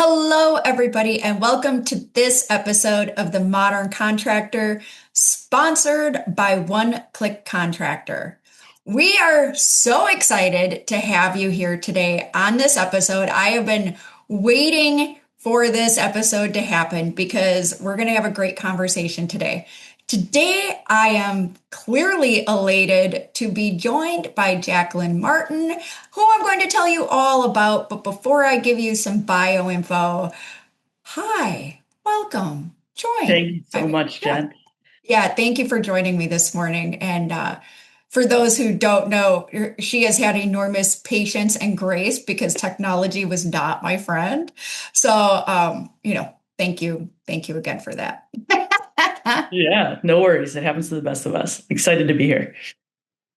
Hello, everybody, and welcome to this episode of The Modern Contractor, sponsored by One Click Contractor. We are so excited to have you here today on this episode. I have been waiting for this episode to happen because we're going to have a great conversation today. Today, I am clearly elated to be joined by Jacqueline Martin, who I'm going to tell you all about. But before I give you some bio info, hi, welcome, Thank join. you so much, Yeah, Jen. yeah, thank you for joining me this morning. And for those who don't know, she has had enormous patience and grace because technology was not my friend. So, thank you. Thank you again for that. Yeah, no worries. It happens to the best of us. Excited to be here.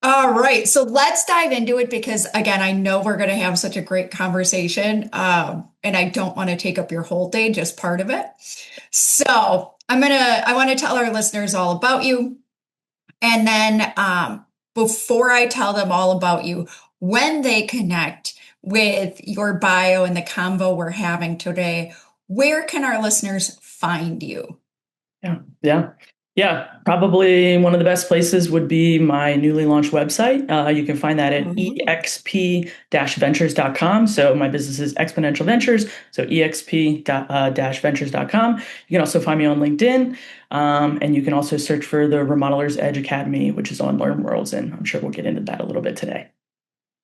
All right, so let's dive into it because, again, I know we're going to have such a great conversation, and I don't want to take up your whole day, just part of it. So I want to tell our listeners all about you, and then before I tell them all about you, when they connect with your bio and the convo we're having today, where can our listeners find you? Yeah. Probably one of the best places would be my newly launched website. You can find that at exp-ventures.com. So my business is Exponential Ventures. So exp-ventures.com. You can also find me on LinkedIn. And you can also search for the Remodelers Edge Academy, which is on Learn Worlds. And I'm sure we'll get into that a little bit today.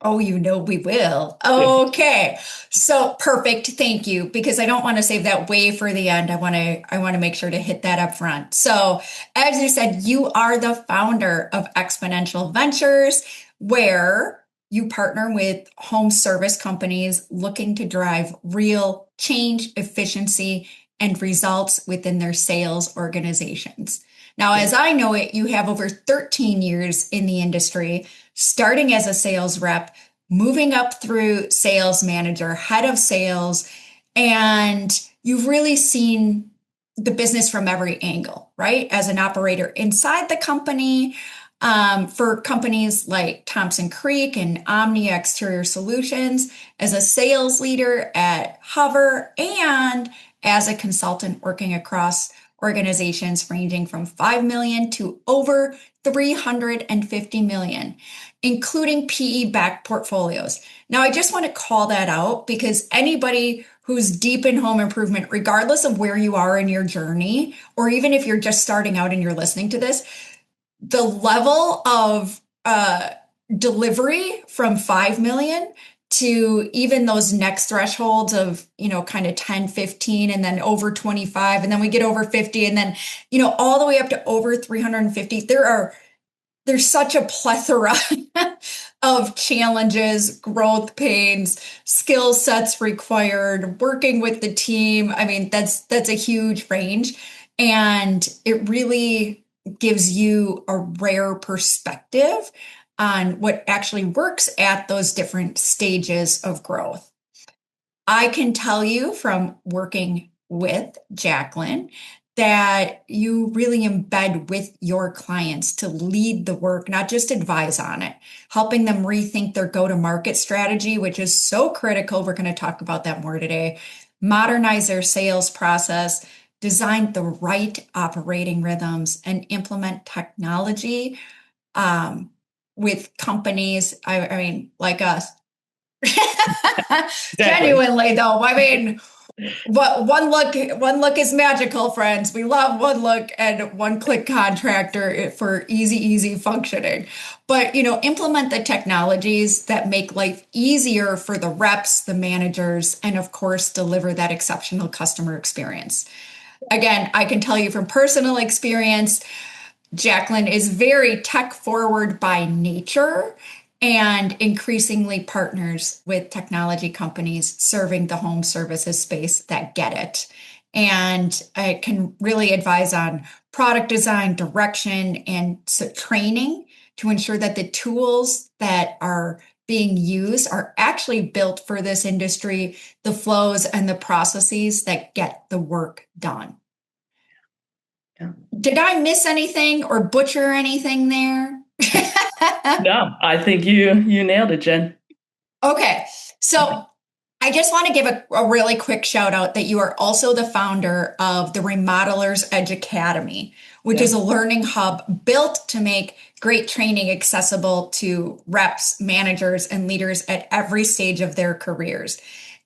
Oh, we will. Okay. So perfect. Thank you. Because I don't want to save that way for the end. I want to make sure to hit that up front. So as you said, you are the founder of Exponential Ventures, where you partner with home service companies looking to drive real change, efficiency, and results within their sales organizations. Now, as I know it, you have over 13 years in the industry, starting as a sales rep, moving up through sales manager, head of sales, and you've really seen the business from every angle, right? As an operator inside the company, for companies like Thompson Creek and Omni Exterior Solutions, as a sales leader at Hover, and as a consultant working across organizations ranging from 5 million to over 350 million, including PE-backed portfolios. Now, I just want to call that out because anybody who's deep in home improvement, regardless of where you are in your journey, or even if you're just starting out and you're listening to this, the level of delivery from 5 million to even those next thresholds of, kind of 10, 15, and then over 25, and then we get over 50, and then, all the way up to over 350. There's such a plethora of challenges, growth pains, skill sets required, working with the team. I mean, that's a huge range. And it really gives you a rare perspective on what actually works at those different stages of growth. I can tell you from working with Jacqueline that you really embed with your clients to lead the work, not just advise on it, helping them rethink their go-to-market strategy, which is so critical. We're going to talk about that more today. Modernize their sales process, design the right operating rhythms, and implement technology with companies, I mean, like us. Exactly. Genuinely, though, I mean, what one look is magical, friends. We love one look and one click contractor for easy functioning. But implement the technologies that make life easier for the reps, the managers, and of course, deliver that exceptional customer experience. Again, I can tell you from personal experience, Jacqueline is very tech forward by nature and increasingly partners with technology companies serving the home services space that get it. And I can really advise on product design, direction, and training to ensure that the tools that are being used are actually built for this industry, the flows and the processes that get the work done. Yeah. Did I miss anything or butcher anything there? No, I think you nailed it, Jen. Okay, so I just want to give a really quick shout out that you are also the founder of the Remodelers Edge Academy, which is Yeah. a learning hub built to make great training accessible to reps, managers, and leaders at every stage of their careers.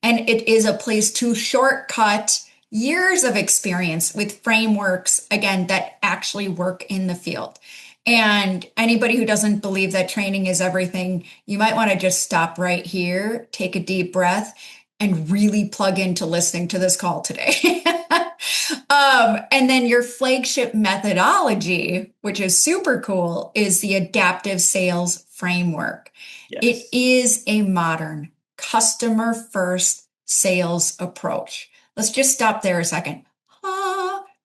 And it is a place to shortcut years of experience with frameworks, again, that actually work in the field. And anybody who doesn't believe that training is everything, you might want to just stop right here, take a deep breath, and really plug into listening to this call today. And then your flagship methodology, which is super cool, is the adaptive sales framework. It Yes. is a modern customer first sales approach. Let's just stop there a second.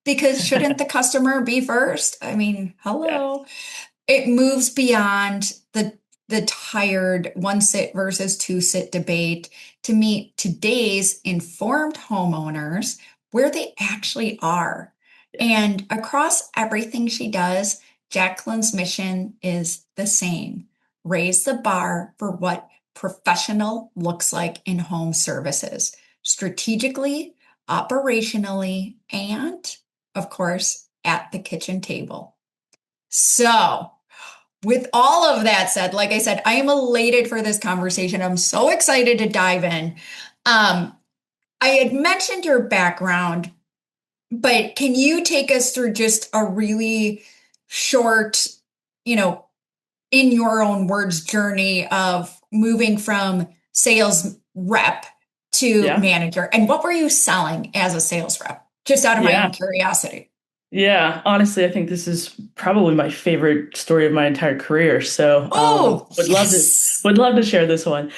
Because shouldn't the customer be first? I mean, Yes. hello. It moves beyond the tired one sit versus two sit debate to meet today's informed homeowners where they actually are. Yes. And across everything she does, Jacqueline's mission is the same: raise the bar for what professional looks like in home services, strategically, operationally, and of course, at the kitchen table. So, with all of that said, like I said, I am elated for this conversation. I'm so excited to dive in. Um, I had mentioned your background, but can you take us through just a really short, you know, in your own words, journey of moving from sales rep to Yeah. manager? And what were you selling as a sales rep? Just out of my own Yeah. curiosity. Yeah, honestly, I think this is probably my favorite story of my entire career. So, Oh, would love to yes. would love to share this one.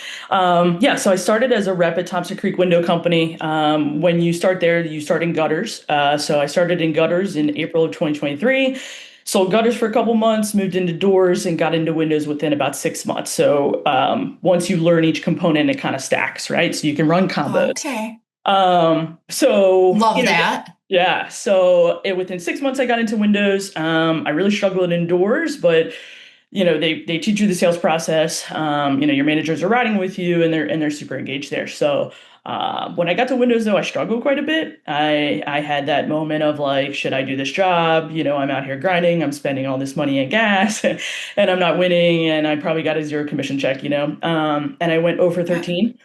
Yeah, so I started as a rep at Thompson Creek Window Company. When you start there, you start in gutters. So I started in gutters in April of 2023. Sold gutters for a couple months, moved into doors, and got into windows within about 6 months. So once you learn each component, it kind of stacks, right? So you can run combos. Okay. So Love that. yeah. So within 6 months, I got into Windows. I really struggled indoors, but they teach you the sales process. Your managers are riding with you, and they're super engaged there. So when I got to Windows, though, I struggled quite a bit. I had that moment of like, should I do this job? I'm out here grinding. I'm spending all this money in gas, and I'm not winning. And I probably got a zero commission check. And I went over Yeah. 13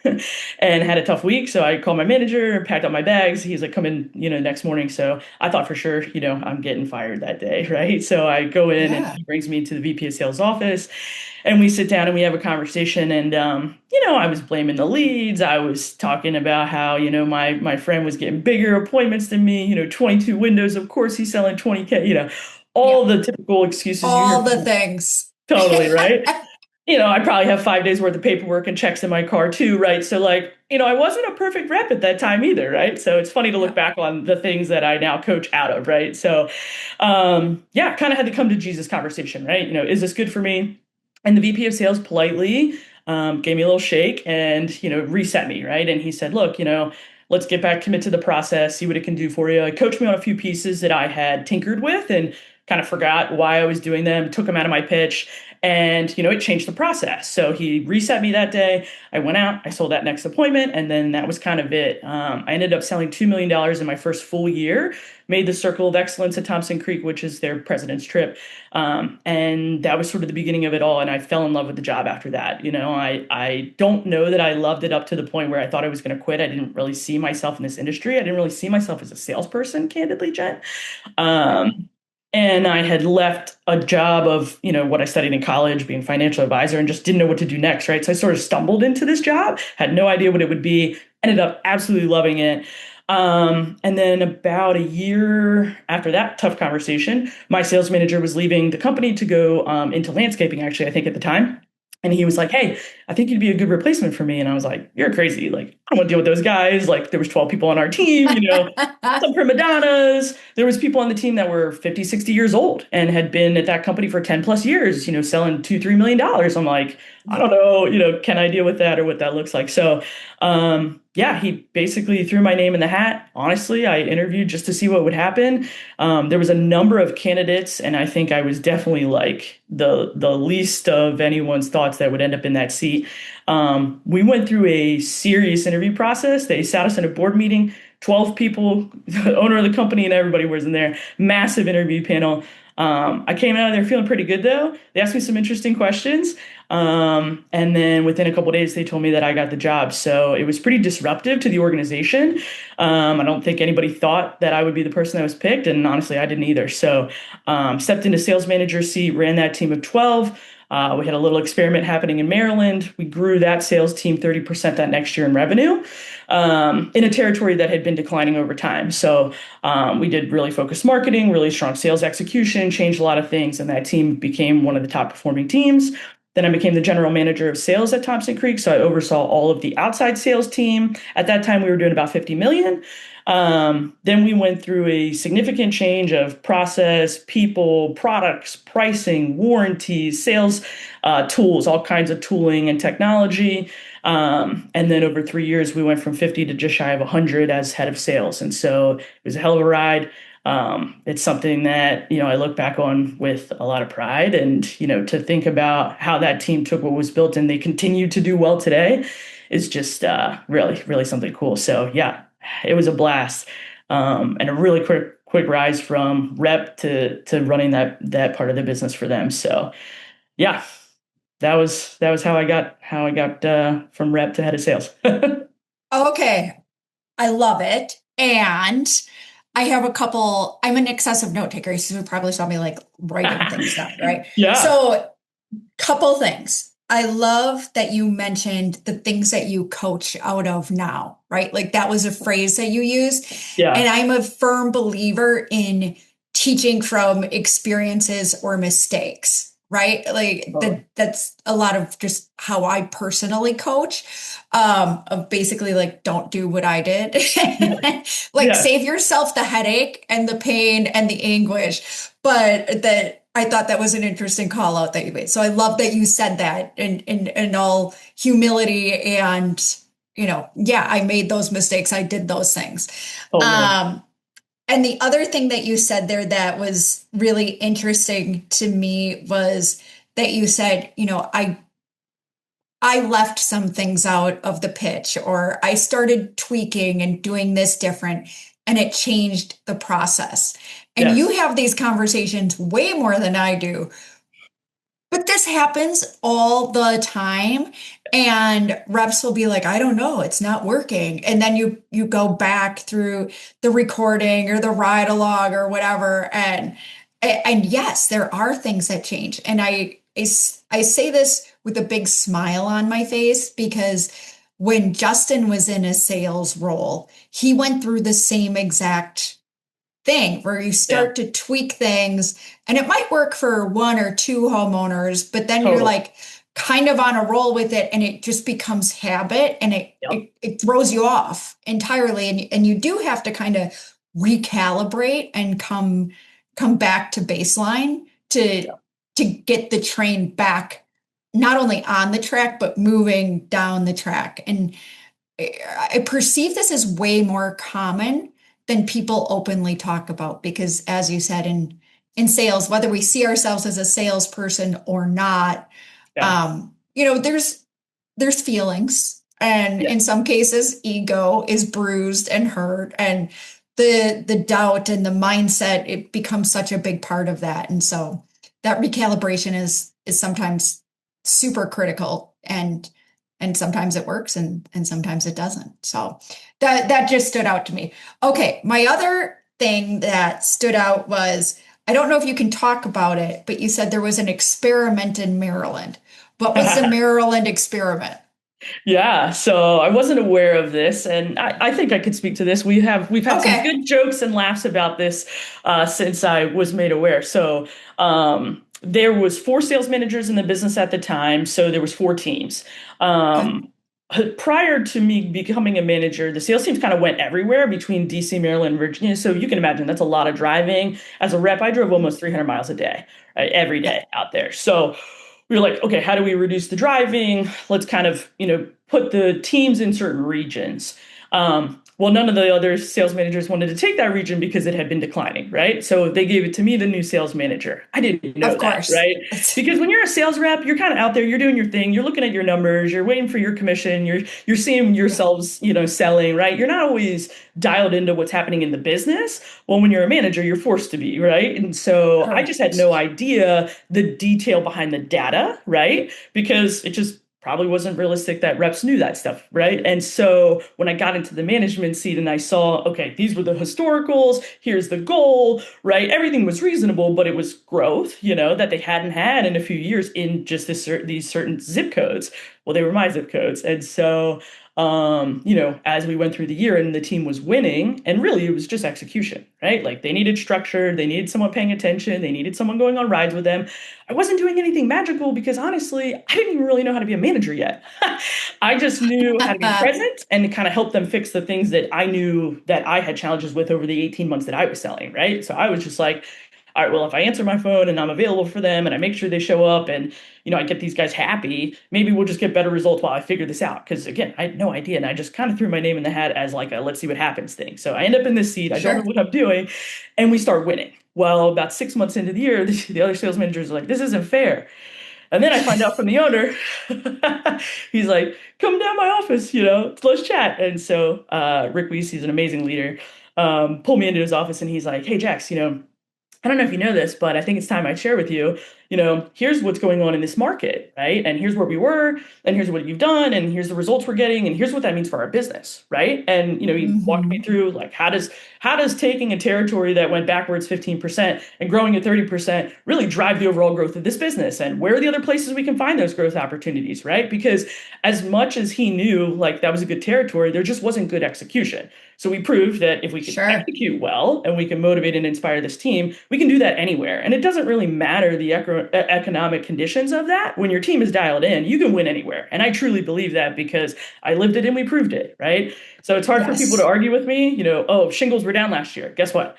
and had a tough week. So I called my manager, packed up my bags. He's like, come in, next morning. So I thought for sure, I'm getting fired that day, right? So I go in and Yeah. he brings me to the VP of sales office and we sit down and we have a conversation. And, I was blaming the leads. I was talking about how, my friend was getting bigger appointments than me, 22 windows. Of course, he's selling 20K, Yeah. all the typical excuses you All hear. the things. Totally, right? I probably have 5 days worth of paperwork and checks in my car too, right? So like, I wasn't a perfect rep at that time either, right? So it's funny to look Yeah. back on the things that I now coach out of, right? So, yeah, kind of had to come to Jesus conversation, right? Is this good for me? And the VP of sales politely gave me a little shake and, reset me, right? And he said, look, let's get back, commit to the process, see what it can do for you. Coach me on a few pieces that I had tinkered with and kind of forgot why I was doing them, took them out of my pitch, and it changed the process. So he reset me that day. I went out, I sold that next appointment, and then that was kind of it. I ended up selling $2 million in my first full year, made the Circle of Excellence at Thompson Creek, which is their president's trip. And that was sort of the beginning of it all. And I fell in love with the job after that. I don't know that I loved it up to the point where I thought I was going to quit. I didn't really see myself in this industry. I didn't really see myself as a salesperson, candidly, Jen. Yeah. Um, and I had left a job of, what I studied in college, being financial advisor, and just didn't know what to do next, right? So I sort of stumbled into this job, had no idea what it would be, ended up absolutely loving it. And then about a year after that tough conversation, my sales manager was leaving the company to go into landscaping, actually, I think at the time. And he was like, hey, I think you'd be a good replacement for me. And I was like, you're crazy. Like, I don't want to deal with those guys. Like, there was 12 people on our team, some prima donnas. There was people on the team that were 50, 60 years old and had been at that company for 10 plus years, selling $2, $3 million. I'm like, I don't know, can I deal with that or what that looks like? So, yeah, he basically threw my name in the hat. Honestly, I interviewed just to see what would happen. There was a number of candidates, and I think I was definitely like the least of anyone's thoughts that would end up in that seat. We went through a serious interview process. They sat us in a board meeting, 12 people, the owner of the company and everybody was in there, massive interview panel. I came out of there feeling pretty good though. They asked me some interesting questions. And then within a couple of days, they told me that I got the job. So it was pretty disruptive to the organization. I don't think anybody thought that I would be the person that was picked. And honestly, I didn't either. So stepped into sales manager seat, ran that team of 12. We had a little experiment happening in Maryland. We grew that sales team 30% that next year in revenue in a territory that had been declining over time. So we did really focused marketing, really strong sales execution, changed a lot of things, and that team became one of the top performing teams. Then I became the general manager of sales at Thompson Creek. So I oversaw all of the outside sales team. At that time, we were doing about 50 million. Then we went through a significant change of process, people, products, pricing, warranties, sales tools, all kinds of tooling and technology. And then over 3 years, we went from 50 to just shy of 100 as head of sales. And so it was a hell of a ride. It's something that, I look back on with a lot of pride and, to think about how that team took what was built and they continue to do well today is just really, really something cool. So yeah, it was a blast. And a really quick rise from rep to running that part of the business for them. So yeah, that was how I got from rep to head of sales. Okay, I love it. And I have a couple, I'm an excessive note taker, so you probably saw me like writing things down, right? Yeah. So, couple things. I love that you mentioned the things that you coach out of now, right? Like that was a phrase that you used. And Yeah. I'm a firm believer in teaching from experiences or mistakes, right? Like Totally. that's a lot of just how I personally coach, of basically like, don't do what I did. Like Yeah. save yourself the headache and the pain and the anguish. But that I thought that was an interesting call out that you made. So I love that you said that in all humility and, yeah, I made those mistakes. I did those things. Totally. Um, and the other thing that you said there that was really interesting to me was that you said, I left some things out of the pitch, or I started tweaking and doing this different, and it changed the process. And you Yes. have these conversations way more than I do, but this happens all the time. And reps will be like, I don't know, it's not working. And then you go back through the recording or the ride along or whatever. And yes, there are things that change. And I say this with a big smile on my face because when Justin was in a sales role, he went through the same exact thing where you Yeah. start to tweak things and it might work for one or two homeowners, but then you're Totally. like kind of on a roll with it and it just becomes habit and it Yep. it, it throws you off entirely and you do have to kind of recalibrate and come back to baseline to Yep. to get the train back not only on the track but moving down the track. And I perceive this as way more common than people openly talk about because, as you said, in sales, whether we see ourselves as a salesperson or not, Yeah. there's feelings, and Yeah. in some cases, ego is bruised and hurt, and the doubt and the mindset it becomes such a big part of that, and so that recalibration is sometimes super critical and sometimes it works and sometimes it doesn't. So that just stood out to me. Okay, my other thing that stood out was I don't know if you can talk about it, but you said there was an experiment in Maryland. What was the Maryland experiment? Yeah, so I wasn't aware of this, and I think I could speak to this. We've had some Okay. good jokes and laughs about this since I was made aware. So there was four sales managers in the business at the time, so there was four teams. Okay. Um, Prior to me becoming a manager, the sales teams kind of went everywhere between DC, Maryland, Virginia. So you can imagine that's a lot of driving. As a rep, I drove almost 300 miles a day, right, every Yeah. day out there. So we were like, okay, how do we reduce the driving? Let's kind of, put the teams in certain regions. Well, none of the other sales managers wanted to take that region because it had been declining, right? So they gave it to me, the new sales manager. I didn't know Of that, course. right? Because when you're a sales rep, you're kind of out there, you're doing your thing, you're looking at your numbers, you're waiting for your commission, you're seeing Yeah. yourselves, selling, right? You're not always dialed into what's happening in the business. Well, when you're a manager, you're forced to be, right? And so I just had Correct. no idea the detail behind the data, right? Because it just probably wasn't realistic that reps knew that stuff, right? And so when I got into the management seat and I saw, okay, these were the historicals, here's the goal, right? Everything was reasonable, but it was growth, that they hadn't had in a few years in just these certain zip codes. Well, they were my zip codes. And so as we went through the year and the team was winning, and really it was just execution, right? Like they needed structure, they needed someone paying attention, they needed someone going on rides with them. I wasn't doing anything magical because honestly, I didn't even really know how to be a manager yet. I just knew how to be present and kind of help them fix the things that I knew that I had challenges with over the 18 months that I was selling, right? So I was just like, all right, well, if I answer my phone and I'm available for them and I make sure they show up and, I get these guys happy, maybe we'll just get better results while I figure this out. Because again, I had no idea. And I just kind of threw my name in the hat as like a let's see what happens thing. So I end up in this seat. I don't know Sure. what I'm doing. And we start winning. Well, about 6 months into the year, the other sales managers are like, this isn't fair. And then I find out from the owner, he's like, come down my office, let's chat. And so Rick Weiss, he's an amazing leader, pulled me into his office and he's like, hey, Jax, I don't know if you know this, but I think it's time I share with you, here's what's going on in this market, right? And here's where we were, and here's what you've done, and here's the results we're getting, and here's what that means for our business, right? And he walked me Hmm. through like how does taking a territory that went backwards 15% and growing at 30% really drive the overall growth of this business? And where are the other places we can find those growth opportunities, right? Because as much as he knew like that was a good territory, there just wasn't good execution. So we proved that if we could Sure. execute well and we can motivate and inspire this team, we can do that anywhere. And it doesn't really matter the economic conditions of that. When your team is dialed in, you can win anywhere. And I truly believe that because I lived it and we proved it, right? So it's hard for people to Yes. argue with me, oh, shingles were down last year. Guess what?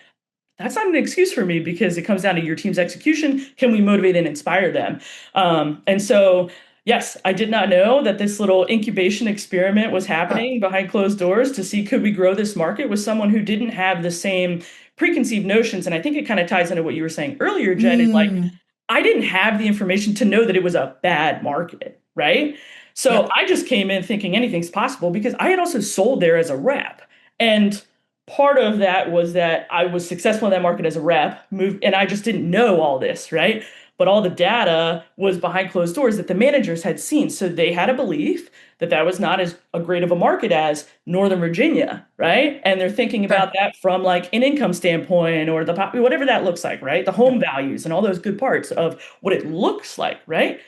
That's not an excuse for me because it comes down to your team's execution. Can we motivate and inspire them? And so, yes, I did not know that this little incubation experiment was Uh, happening behind closed doors to see could we grow this market with someone who didn't have the same preconceived notions. And I think it kind of ties into what you were saying earlier, Jen, is like, mm, I didn't have the information to know that it was a bad market, right? So yep. I just came in thinking anything's possible because I had also sold there as a rep. And part of that was that I was successful in that market as a rep, moved, and I just didn't know all this, right? But all the data was behind closed doors that the managers had seen. So they had a belief that that was not as a great of a market as Northern Virginia, right? And they're thinking about Sure. that from like an income standpoint or whatever that looks like, right? The home Yep. values and all those good parts of what it looks like, right?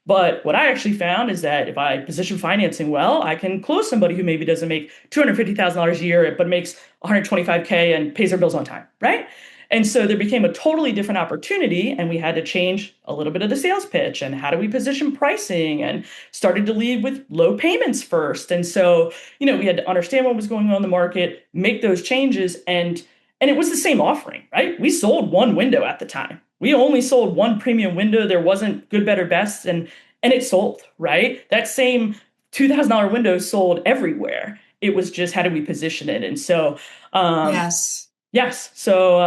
But what I actually found is that if I position financing well, I can close somebody who maybe doesn't make $250,000 a year, but makes 125K and pays their bills on time, right? And so there became a totally different opportunity, and we had to change a little bit of the sales pitch and how do we position pricing and started to lead with low payments first. And so, we had to understand what was going on in the market, make those changes, and it was the same offering, right? We sold one window at the time. We only sold one premium window. There wasn't good, better, best, and it sold, right? That same $2,000 window sold everywhere. It was just how do we position it? And so, um, Yes. yes, so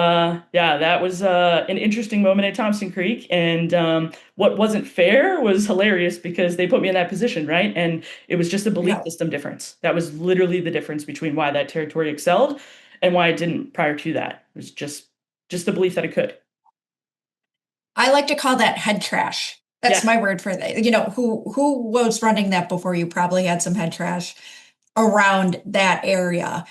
yeah, that was an interesting moment at Thompson Creek, and what wasn't fair was hilarious because they put me in that position, right? And it was just a belief Yeah. system difference. That was literally the difference between why that territory excelled and why it didn't prior to that. It was just the belief that it could. I like to call that head trash. That's Yes, my word for that. Who was running that before you probably had some head trash around that area.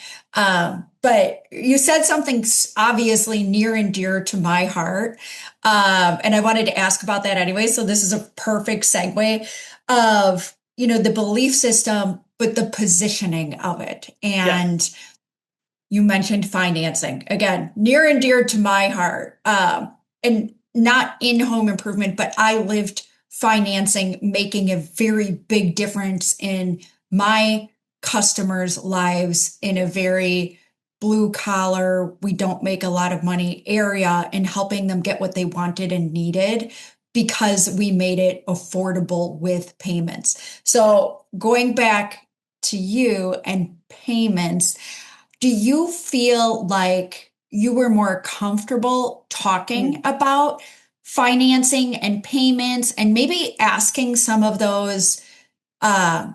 But you said something obviously near and dear to my heart. And I wanted to ask about that anyway. So this is a perfect segue of, the belief system, but the positioning of it. yes, And you mentioned financing again, near and dear to my heart. And not in home improvement, but I lived financing, making a very big difference in my customers' lives in a very blue collar, we don't make a lot of money area and helping them get what they wanted and needed because we made it affordable with payments. So going back to you and payments, do you feel like you were more comfortable talking Mm. about financing and payments and maybe asking some of those, uh,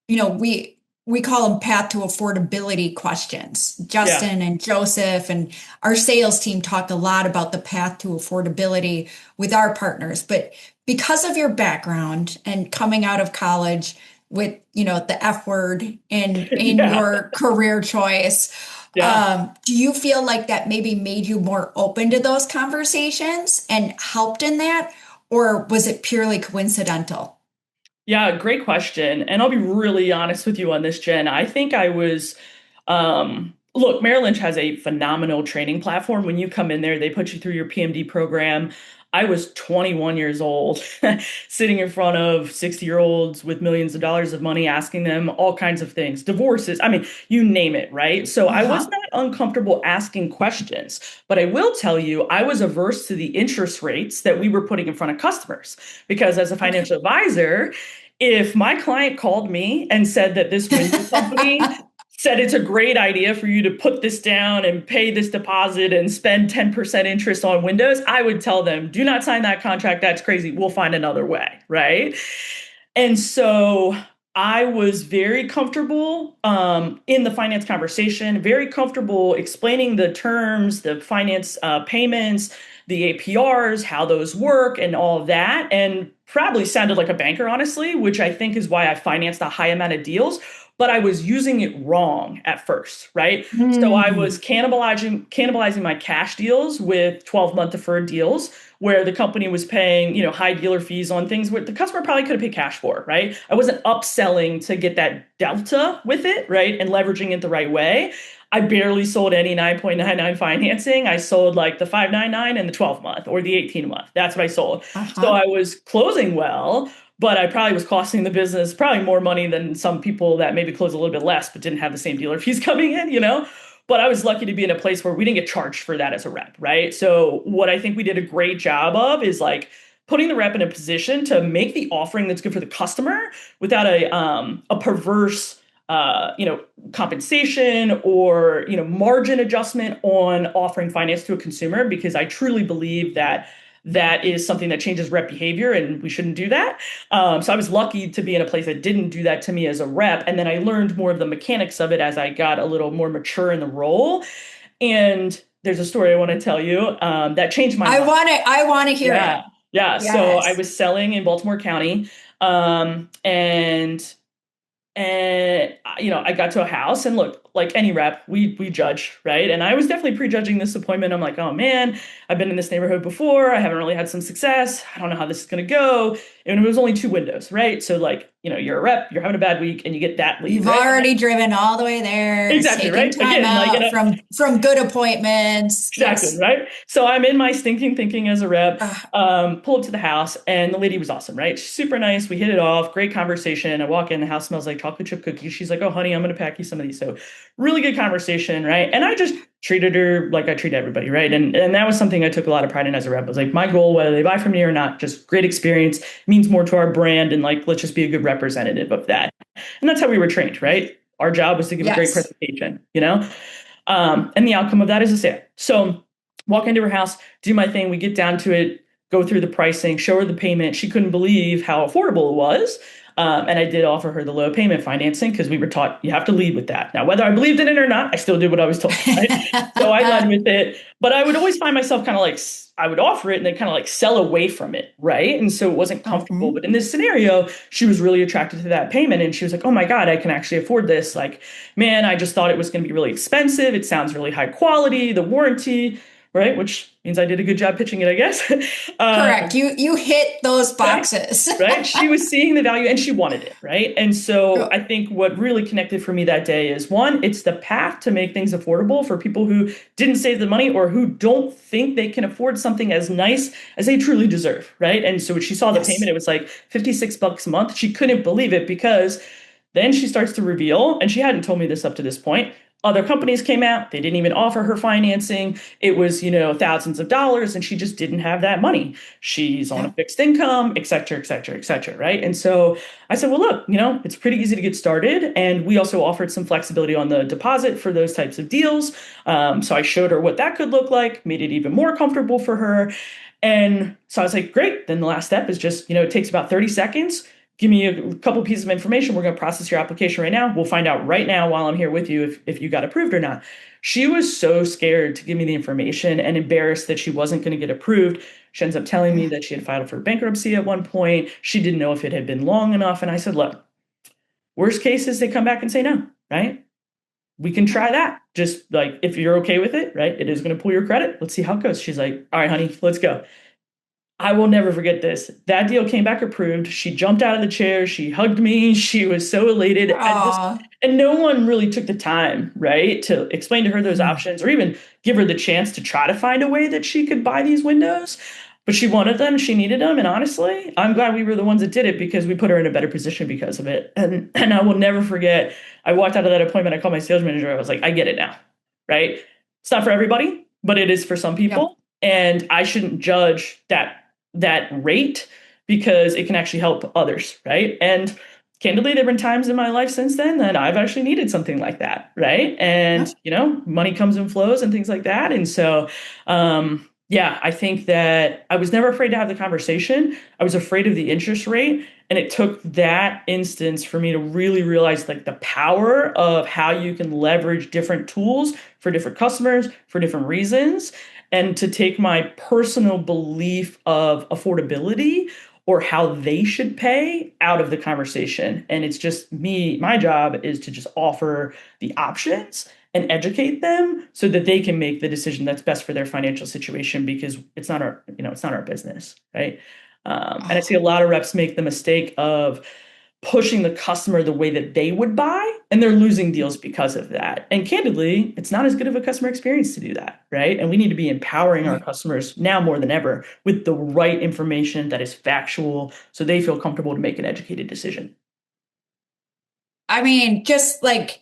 we call them path to affordability questions. Yeah. Justin and Joseph and our sales team talked a lot about the path to affordability with our partners. But because of your background and coming out of college with, the F word in Yeah. your career choice, Yeah. do you feel like that maybe made you more open to those conversations and helped in that? Or was it purely coincidental? Yeah, great question. And I'll be really honest with you on this, Jen. I think I was, look, Merrill Lynch has a phenomenal training platform. When you come in there, they put you through your PMD program. I was 21 years old, sitting in front of 60-year-olds with millions of dollars of money, asking them all kinds of things, divorces. I mean, you name it, right? So I was Uh-huh. not uncomfortable asking questions, but I will tell you, I was averse to the interest rates that we were putting in front of customers because as a Okay. financial advisor, if my client called me and said that this window company said it's a great idea for you to put this down and pay this deposit and spend 10% interest on windows, I would tell them, do not sign that contract. That's crazy. We'll find another way. Right. And so I was very comfortable in the finance conversation, very comfortable explaining the terms, the finance payments, the APRs, how those work, and all of that. And probably sounded like a banker, honestly, which I think is why I financed a high amount of deals. But I was using it wrong at first, right? So I was Mm. cannibalizing my cash deals with 12-month deferred deals where the company was paying, high dealer fees on things where the customer probably could have paid cash for, right? I wasn't upselling to get that delta with it, right? And leveraging it the right way. I barely sold any 9.99 financing. I sold like the 599 and the 12 month or the 18 month. That's what I sold. So Uh-huh. I was closing well, but I probably was costing the business probably more money than some people that maybe close a little bit less but didn't have the same dealer fees coming in. But I was lucky to be in a place where we didn't get charged for that as a rep, right? So what I think we did a great job of is like putting the rep in a position to make the offering that's good for the customer without a perverse compensation or margin adjustment on offering finance to a consumer because I truly believe that that is something that changes rep behavior and we shouldn't do that. So I was lucky to be in a place that didn't do that to me as a rep. And then I learned more of the mechanics of it as I got a little more mature in the role. And there's a story I want to tell you that changed my life. I want to hear it. Yeah. Yeah. So I Yes. was selling in Baltimore County. And I got to a house and look, like any rep, we judge, right? And I was definitely prejudging this appointment. I'm like, oh man, I've been in this neighborhood before. I haven't really had some success. I don't know how this is going to go. And it was only two windows, right? So like, you're a rep, you're having a bad week, and you get that lead, You've right? already driven all the way there, Exactly, taken right? time Again, like, out from good appointments. exactly, Yes. right? So I'm in my stinking thinking as a rep, Ah, pull up to the house, and the lady was awesome, right? She's super nice. We hit it off, great conversation. I walk in, the house smells like chocolate chip cookies. She's like, oh, honey, I'm going to pack you some of these. So really good conversation, right? And I just treated her like I treat everybody, right? And that was something I took a lot of pride in as a rep. It was like my goal, whether they buy from me or not, just great experience, means more to our brand, and like, let's just be a good representative of that. And that's how we were trained, right? Our job was to give a great yes. presentation. And the outcome of that is a sale. So walk into her house, do my thing. We get down to it, go through the pricing, show her the payment. She couldn't believe how affordable it was. And I did offer her the low payment financing because we were taught you have to lead with that. Now, whether I believed in it or not, I still did what I was told, right? So I led with it, but I would always find myself kind of like, I would offer it and then kind of like sell away from it, right? And so it wasn't comfortable. Mhm. But in this scenario, she was really attracted to that payment and she was like, oh my God, I can actually afford this. Like, man, I just thought it was going to be really expensive. It sounds really high quality, the warranty, right? Which means I did a good job pitching it, I guess. Correct. You hit those Right? boxes. Right? She was seeing the value and she wanted it, right? And so I think what really connected for me that day is one, it's the path to make things affordable for people who didn't save the money or who don't think they can afford something as nice as they truly deserve, right? And so when she saw the payment, Yes. it was like $56 a month. She couldn't believe it because then she starts to reveal, and she hadn't told me this up to this point. Other companies came out, they didn't even offer her financing. It was, thousands of dollars, and she just didn't have that money. She's on a Yeah. fixed income, et cetera, et cetera, et cetera, right? And so I said, well, look, it's pretty easy to get started. And we also offered some flexibility on the deposit for those types of deals. So I showed her what that could look like, made it even more comfortable for her. And so I was like, great. Then the last step is just, it takes about 30 seconds. Give me a couple pieces of information. We're going to process your application right now. We'll find out right now while I'm here with you if you got approved or not. She was so scared to give me the information and embarrassed that she wasn't going to get approved. She ends up telling me that she had filed for bankruptcy at one point. She didn't know if it had been long enough. And I said, look, worst case is they come back and say no, right? We can try that. Just like if you're okay with it, right? It is going to pull your credit. Let's see how it goes. She's like, all right, honey, let's go. I will never forget this. That deal came back approved. She jumped out of the chair. She hugged me. She was so elated. Aw. And no one really took the time, right, to explain to her those options or even give her the chance to try to find a way that she could buy these windows. But she wanted them. She needed them. And honestly, I'm glad we were the ones that did it because we put her in a better position because of it. And I will never forget. I walked out of that appointment. I called my sales manager. I was like, I get it now, right? It's not for everybody, but it is for some Yep. people. And I shouldn't judge that rate because it can actually help others, right? And candidly, there have been times in my life since then that I've actually needed something like that, right? And Yep. money comes and flows and things like that. And so, yeah, I think that I was never afraid to have the conversation. I was afraid of the interest rate, and it took that instance for me to really realize like the power of how you can leverage different tools for different customers for different reasons and to take my personal belief of affordability or how they should pay out of the conversation. And it's just my job is to just offer the options and educate them so that they can make the decision that's best for their financial situation because it's not our business, right? And I see a lot of reps make the mistake of pushing the customer the way that they would buy, and they're losing deals because of that. And candidly, it's not as good of a customer experience to do that, right? And we need to be empowering our Right. customers now more than ever with the right information that is factual so they feel comfortable to make an educated decision. I mean, just like,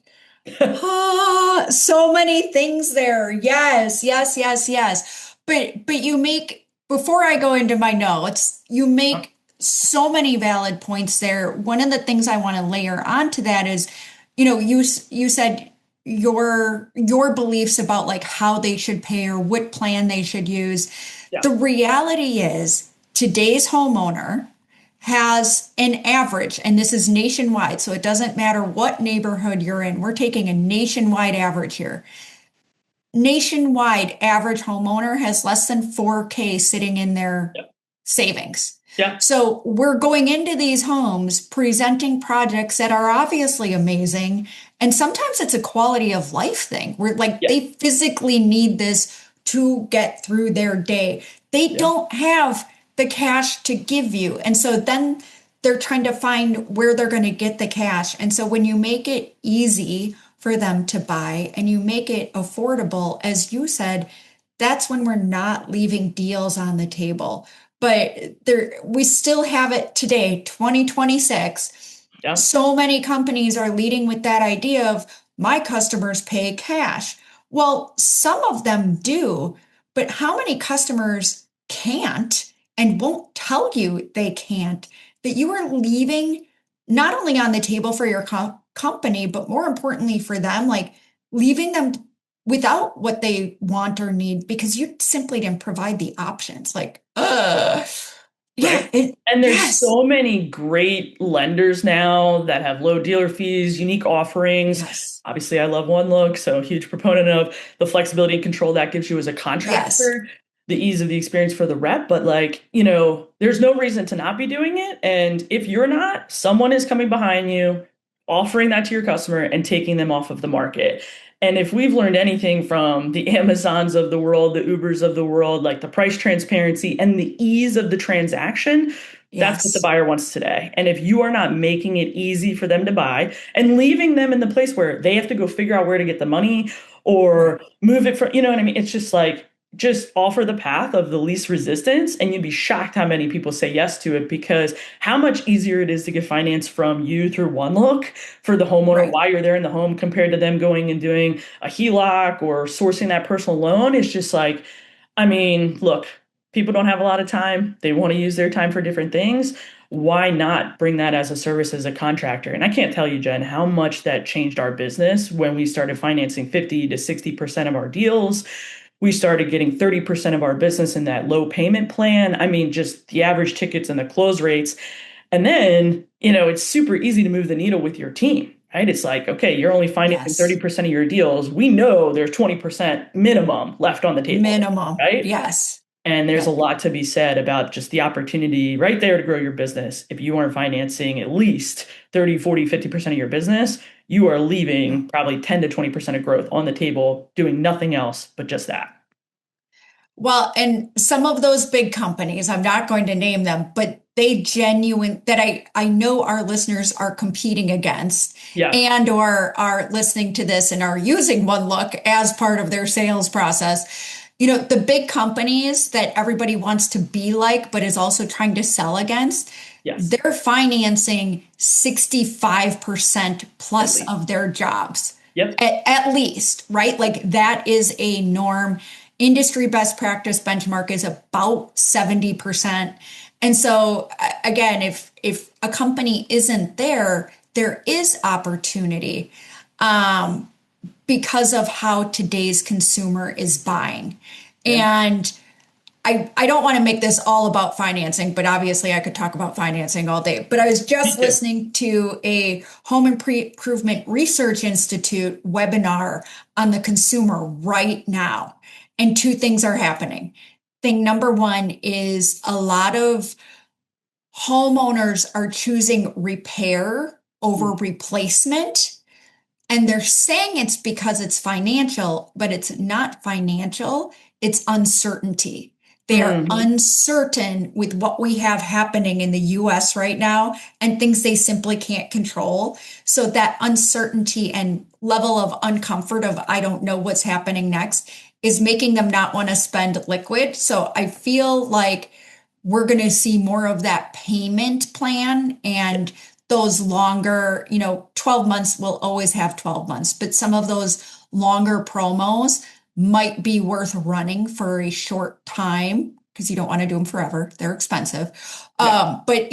so many things there. Yes, yes, yes, yes. But you make, before I go into my notes, you make so many valid points there. One of the things I want to layer onto that is, you said your beliefs about like how they should pay or what plan they should use. Yeah. The reality is today's homeowner has an average, and this is nationwide, so it doesn't matter what neighborhood you're in. We're taking a nationwide average here. Nationwide average homeowner has less than 4K sitting in their Yeah. savings. Yeah. So we're going into these homes presenting projects that are obviously amazing. And sometimes it's a quality of life thing. We're like, Yeah. they physically need this to get through their day. They Yeah. don't have the cash to give you. And so then they're trying to find where they're going to get the cash. And so when you make it easy for them to buy and you make it affordable, as you said, that's when we're not leaving deals on the table. But we still have it today, 2026. Yeah. So many companies are leading with that idea of my customers pay cash. Well, some of them do, but how many customers can't and won't tell you they can't? That you are leaving not only on the table for your company, but more importantly for them, like leaving them without what they want or need because you simply didn't provide the options. Like, yeah, Right. And there's yes, so many great lenders now that have low dealer fees, unique offerings. yes, Obviously, I love One Look, so huge proponent of the flexibility and control that gives you as a yes, contractor, the ease of the experience for the rep. But like, there's no reason to not be doing it. And if you're not, someone is coming behind you, offering that to your customer and taking them off of the market. And if we've learned anything from the Amazons of the world, the Ubers of the world, like the price transparency and the ease of the transaction, that's what the yes, buyer wants today. And if you are not making it easy for them to buy and leaving them in the place where they have to go figure out where to get the money right, or move it from, you know what I mean? It's just like just offer the path of the least resistance, and you'd be shocked how many people say yes to it, because how much easier it is to get finance from you through one look for the homeowner Right. while you're there in the home, compared to them going and doing a HELOC or sourcing that personal loan. It's just like, I mean, look, people don't have a lot of time. They want to use their time for different things. Why not bring that as a service as a contractor? And I can't tell you, Jen, how much that changed our business when we started financing 50 to 60% of our deals. We started getting 30% of our business in that low payment plan. I mean, just the average tickets and the close rates. And then, it's super easy to move the needle with your team, right? It's like, okay, you're only financing Yes. 30% of your deals. We know there's 20% minimum left on the table, Minimum. right? Yes. And there's a Yep. lot to be said about just the opportunity right there to grow your business. If you aren't financing at least 30, 40, 50% of your business, you are leaving probably 10 to 20% of growth on the table, doing nothing else but just that. Well, and some of those big companies, I'm not going to name them, but they genuine that I know our listeners are competing against Yeah. and or are listening to this and are using One Look as part of their sales process. The big companies that everybody wants to be like, but is also trying to sell against, Yes. they're financing 65% At plus least. of their jobs Yep. at least, right? Like that is a norm. Industry best practice benchmark is about 70%. And so again, if a company isn't there, there is opportunity because of how today's consumer is buying. Yeah. And I don't want to make this all about financing, but obviously I could talk about financing all day. But I was Me just too. listening to a Home Improvement Research Institute webinar on the consumer right now. And two things are happening. Thing number one is a lot of homeowners are choosing repair over Mm. replacement. And they're saying it's because it's financial, but it's not financial, it's uncertainty. They are Mhm. uncertain with what we have happening in the US right now and things they simply can't control. So that uncertainty and level of uncomfort of I don't know what's happening next is making them not want to spend liquid. So I feel like we're going to see more of that payment plan and those longer, 12 months will always have 12 months, but some of those longer promos might be worth running for a short time because you don't want to do them forever. They're expensive. Yeah. But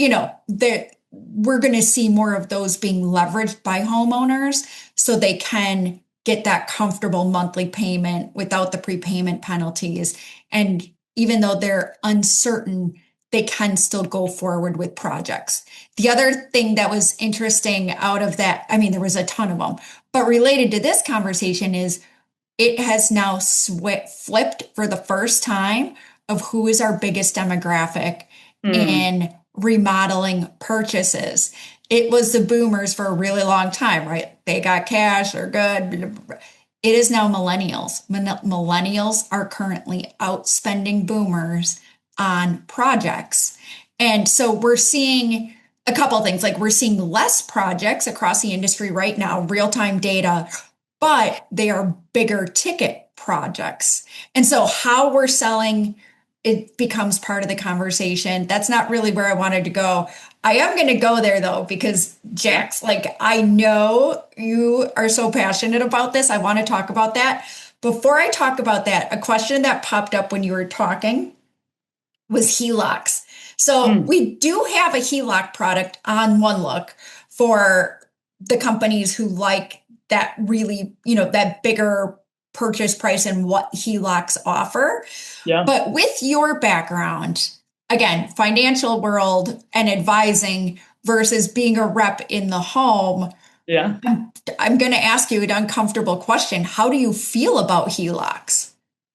we're going to see more of those being leveraged by homeowners so they can get that comfortable monthly payment without the prepayment penalties. And even though they're uncertain, they can still go forward with projects. The other thing that was interesting out of that, I mean, there was a ton of them, but related to this conversation is it has now flipped for the first time of who is our biggest demographic Mm. in remodeling purchases. It was the boomers for a really long time, right? They got cash, they're good. It is now millennials. Millennials are currently outspending boomers on projects. And so we're seeing a couple of things like we're seeing less projects across the industry right now, real-time data, but they are bigger ticket projects. And so how we're selling it becomes part of the conversation. That's not really where I wanted to go. I am going to go there though, because Yeah. Jax, like I know you are so passionate about this. I want to talk about that. Before I talk about that, a question that popped up when you were talking was HELOCs. So Mm. we do have a HELOC product on One Look for the companies who like that really, that bigger purchase price and what HELOCs offer. Yeah. But with your background, again, financial world and advising versus being a rep in the home, Yeah. I'm going to ask you an uncomfortable question. How do you feel about HELOCs?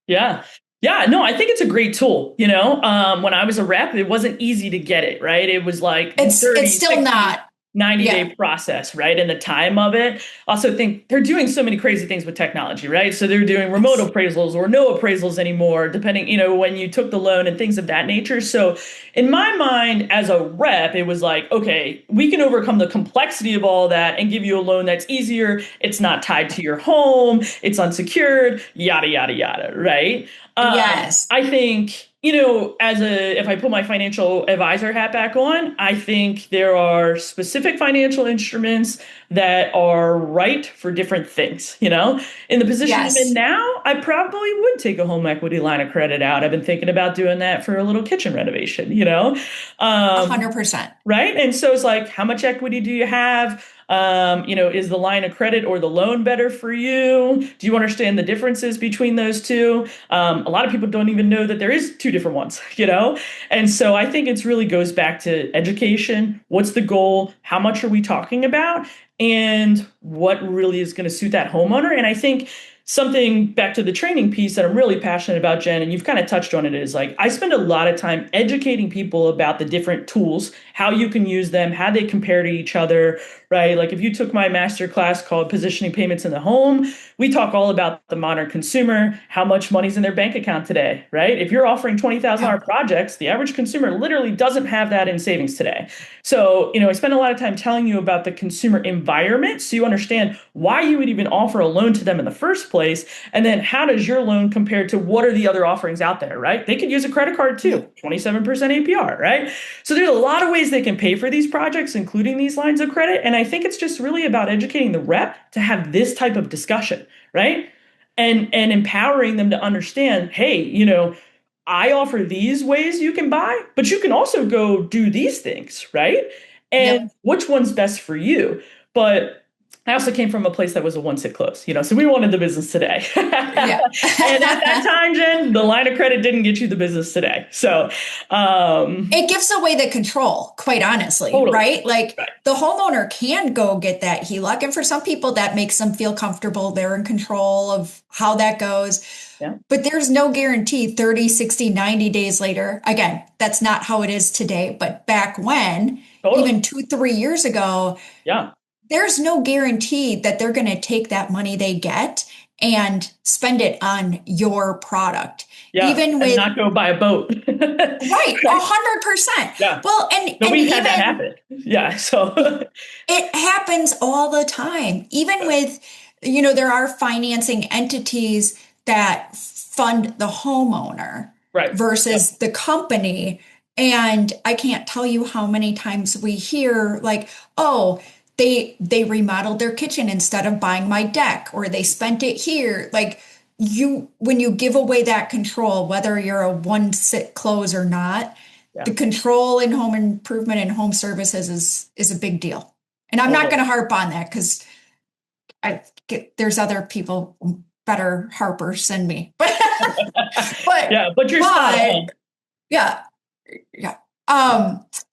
Yeah. Yeah. No, I think it's a great tool. When I was a rep, it wasn't easy to get it, right? It was like It's 30, still 60. not. 90-day Yeah. process, right? And the time of it. Also think they're doing so many crazy things with technology, right? So they're doing remote Yes. appraisals or no appraisals anymore, depending, when you took the loan and things of that nature. So in my mind, as a rep, it was like, okay, we can overcome the complexity of all that and give you a loan that's easier. It's not tied to your home, it's unsecured, yada, yada, yada, right? Yes. I think, if I put my financial advisor hat back on, I think there are specific financial instruments that are right for different things. In the position I'm in Yes. now, I probably would take a home equity line of credit out. I've been thinking about doing that for a little kitchen renovation, A Um, hundred percent. right? And so it's like, how much equity do you have? Is the line of credit or the loan better for you? Do you understand the differences between those two? A lot of people don't even know that there is two different ones, And so I think it's really goes back to education. What's the goal? How much are we talking about? And what really is going to suit that homeowner? And I think something back to the training piece that I'm really passionate about, Jen, and you've kind of touched on it, is like I spend a lot of time educating people about the different tools, how you can use them, how they compare to each other, right? Like if you took my master class called Positioning Payments in the Home, we talk all about the modern consumer, how much money's in their bank account today, right? If you're offering $20,000 Yeah. projects, the average consumer literally doesn't have that in savings today. So, I spend a lot of time telling you about the consumer environment so you understand why you would even offer a loan to them in the first place. And then how does your loan compare to what are the other offerings out there, right? They could use a credit card Yeah. too, 27% APR, right? So there's a lot of ways they can pay for these projects, including these lines of credit. And I think it's just really about educating the rep to have this type of discussion, right? And empowering them to understand, hey, I offer these ways you can buy, but you can also go do these things, right? And Yep. which one's best for you? But I also came from a place that was a one sit close, so we wanted the business today. Yeah. And at that time, Jen, the line of credit didn't get you the business today. So, It gives away the control, quite honestly, totally. right? Like Right. the homeowner can go get that HELOC. And for some people, that makes them feel comfortable. They're in control of how that goes. Yeah. But there's no guarantee 30, 60, 90 days later. Again, that's not how it is today. But back when, Totally. even 2, 3 years ago, Yeah. there's no guarantee that they're going to take that money they get and spend it on your product. Yeah. Even And with, not go buy a boat. right, Right. 100%. Yeah. Well, and No, and we've had that even happen. Yeah. So, it happens all the time. Even with, there are financing entities that fund the homeowner right. Yep. versus the company. And I can't tell you how many times we hear like, oh, they remodeled their kitchen instead of buying my deck, or they spent it here. Like when you give away that control, whether you're a one sit close or not, Yeah. the control in home improvement and home services is a big deal. And I'm not Totally. going to harp on that because there's other people better harpers than me. but Yeah. But you're spot but on. yeah, yeah.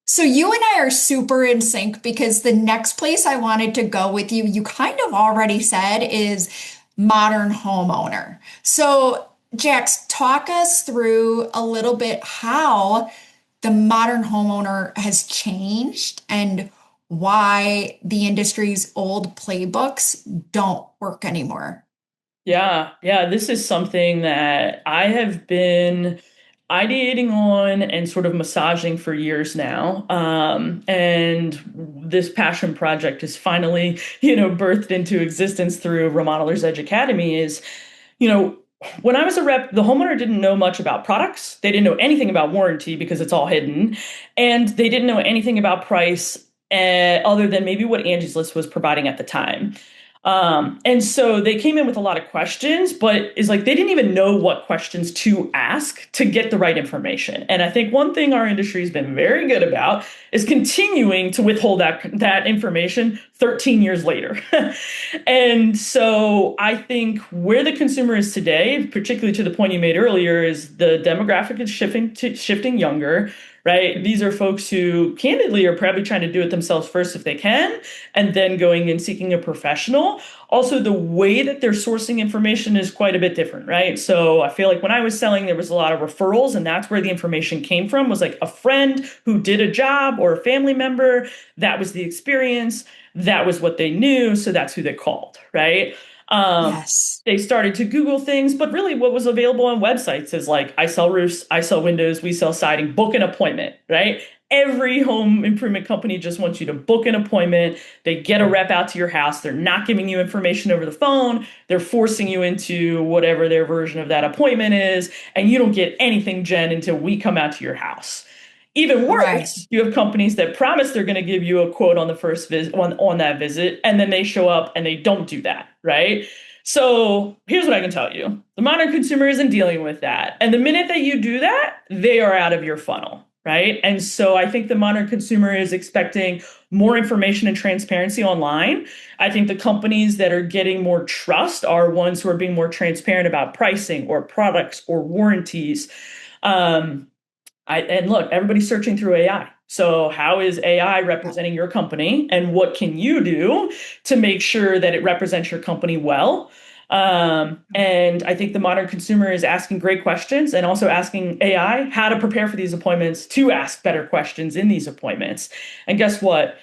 So you and I are super in sync because the next place I wanted to go with you, you kind of already said, is modern homeowner. So Jax, talk us through a little bit how the modern homeowner has changed and why the industry's old playbooks don't work anymore. Yeah, yeah, this is something that I have been ideating on and sort of massaging for years now. And this passion project is finally, birthed into existence through Remodelers Edge Academy is, you know, when I was a rep, the homeowner didn't know much about products. They didn't know anything about warranty because it's all hidden. And they didn't know anything about price other than maybe what Angie's List was providing at the time. And so they came in with a lot of questions, but it's like they didn't even know what questions to ask to get the right information. And I think one thing our industry has been very good about is continuing to withhold that information 13 years later. And so I think where the consumer is today, particularly to the point you made earlier, is the demographic is shifting younger. right? These are folks who candidly are probably trying to do it themselves first if they can, and then going and seeking a professional. Also, the way that they're sourcing information is quite a bit different, right? So I feel like when I was selling, there was a lot of referrals, and that's where the information came from, was like a friend who did a job or a family member. That was the experience. That was what they knew. So that's who they called, right? Um, Yes. they started to Google things, but really what was available on websites is like, I sell roofs, I sell windows, we sell siding, book an appointment, right? Every home improvement company just wants you to book an appointment. They get a rep out to your house. They're not giving you information over the phone. They're forcing you into whatever their version of that appointment is. And you don't get anything, Jen, until we come out to your house. Even Right. worse, you have companies that promise they're going to give you a quote on the first visit on that visit, and then they show up and they don't do that, right? So here's what I can tell you. The modern consumer isn't dealing with that. And the minute that you do that, they are out of your funnel, right? And so I think the modern consumer is expecting more information and transparency online. I think the companies that are getting more trust are ones who are being more transparent about pricing or products or warranties. Um, and look, everybody's searching through AI. So how is AI representing your company, and what can you do to make sure that it represents your company well? And I think the modern consumer is asking great questions and also asking AI how to prepare for these appointments to ask better questions in these appointments. And guess what?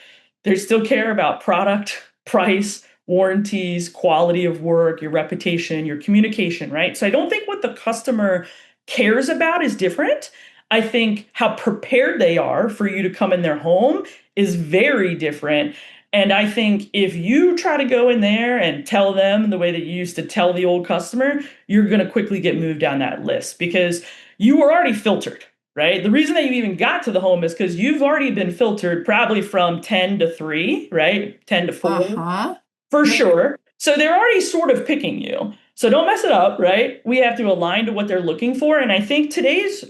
They still care about product, price, warranties, quality of work, your reputation, your communication, right? So I don't think what the customer cares about is different. I think how prepared they are for you to come in their home is very different. And I think if you try to go in there and tell them the way that you used to tell the old customer, you're going to quickly get moved down that list because you were already filtered, right? The reason that you even got to the home is because you've already been filtered probably from 10 to 3, right? 10 to 4 Uh-huh. for sure. So they're already sort of picking you. So don't mess it up, right? We have to align to what they're looking for. And I think today's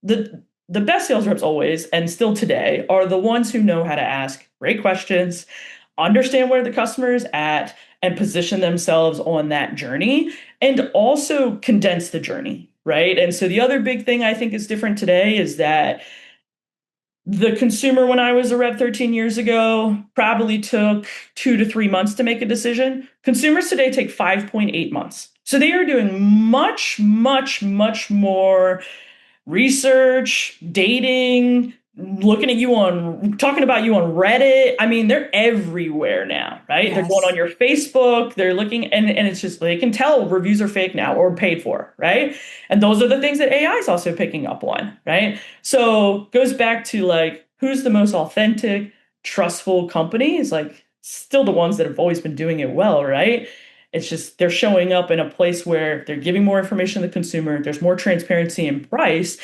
the best sales reps always and still today are the ones who know how to ask great questions, understand where the customer is at, and position themselves on that journey, and also condense the journey, right? And so the other big thing I think is different today is that the consumer, when I was a rep 13 years ago, probably took 2 to 3 months to make a decision. Consumers today take 5.8 months. So they are doing much, much, much more research, dating, looking at you on, talking about you on Reddit. I mean, they're everywhere now, right? They're going on Yes. your Facebook, they're looking, and it's just, they can tell reviews are fake now or paid for, right? And those are the things that AI is also picking up on, right? So goes back to like, who's the most authentic, trustful company is like still the ones that have always been doing it well, right? It's just they're showing up in a place where they're giving more information to the consumer, there's more transparency in price,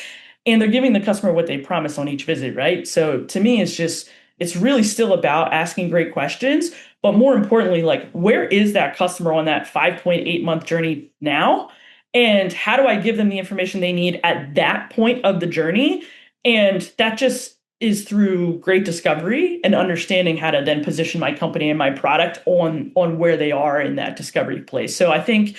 and they're giving the customer what they promise on each visit, right? So to me, it's really still about asking great questions, but more importantly, like where is that customer on that 5.8 month journey now? And how do I give them the information they need at that point of the journey? And that just is through great discovery and understanding how to then position my company and my product on where they are in that discovery place. So I think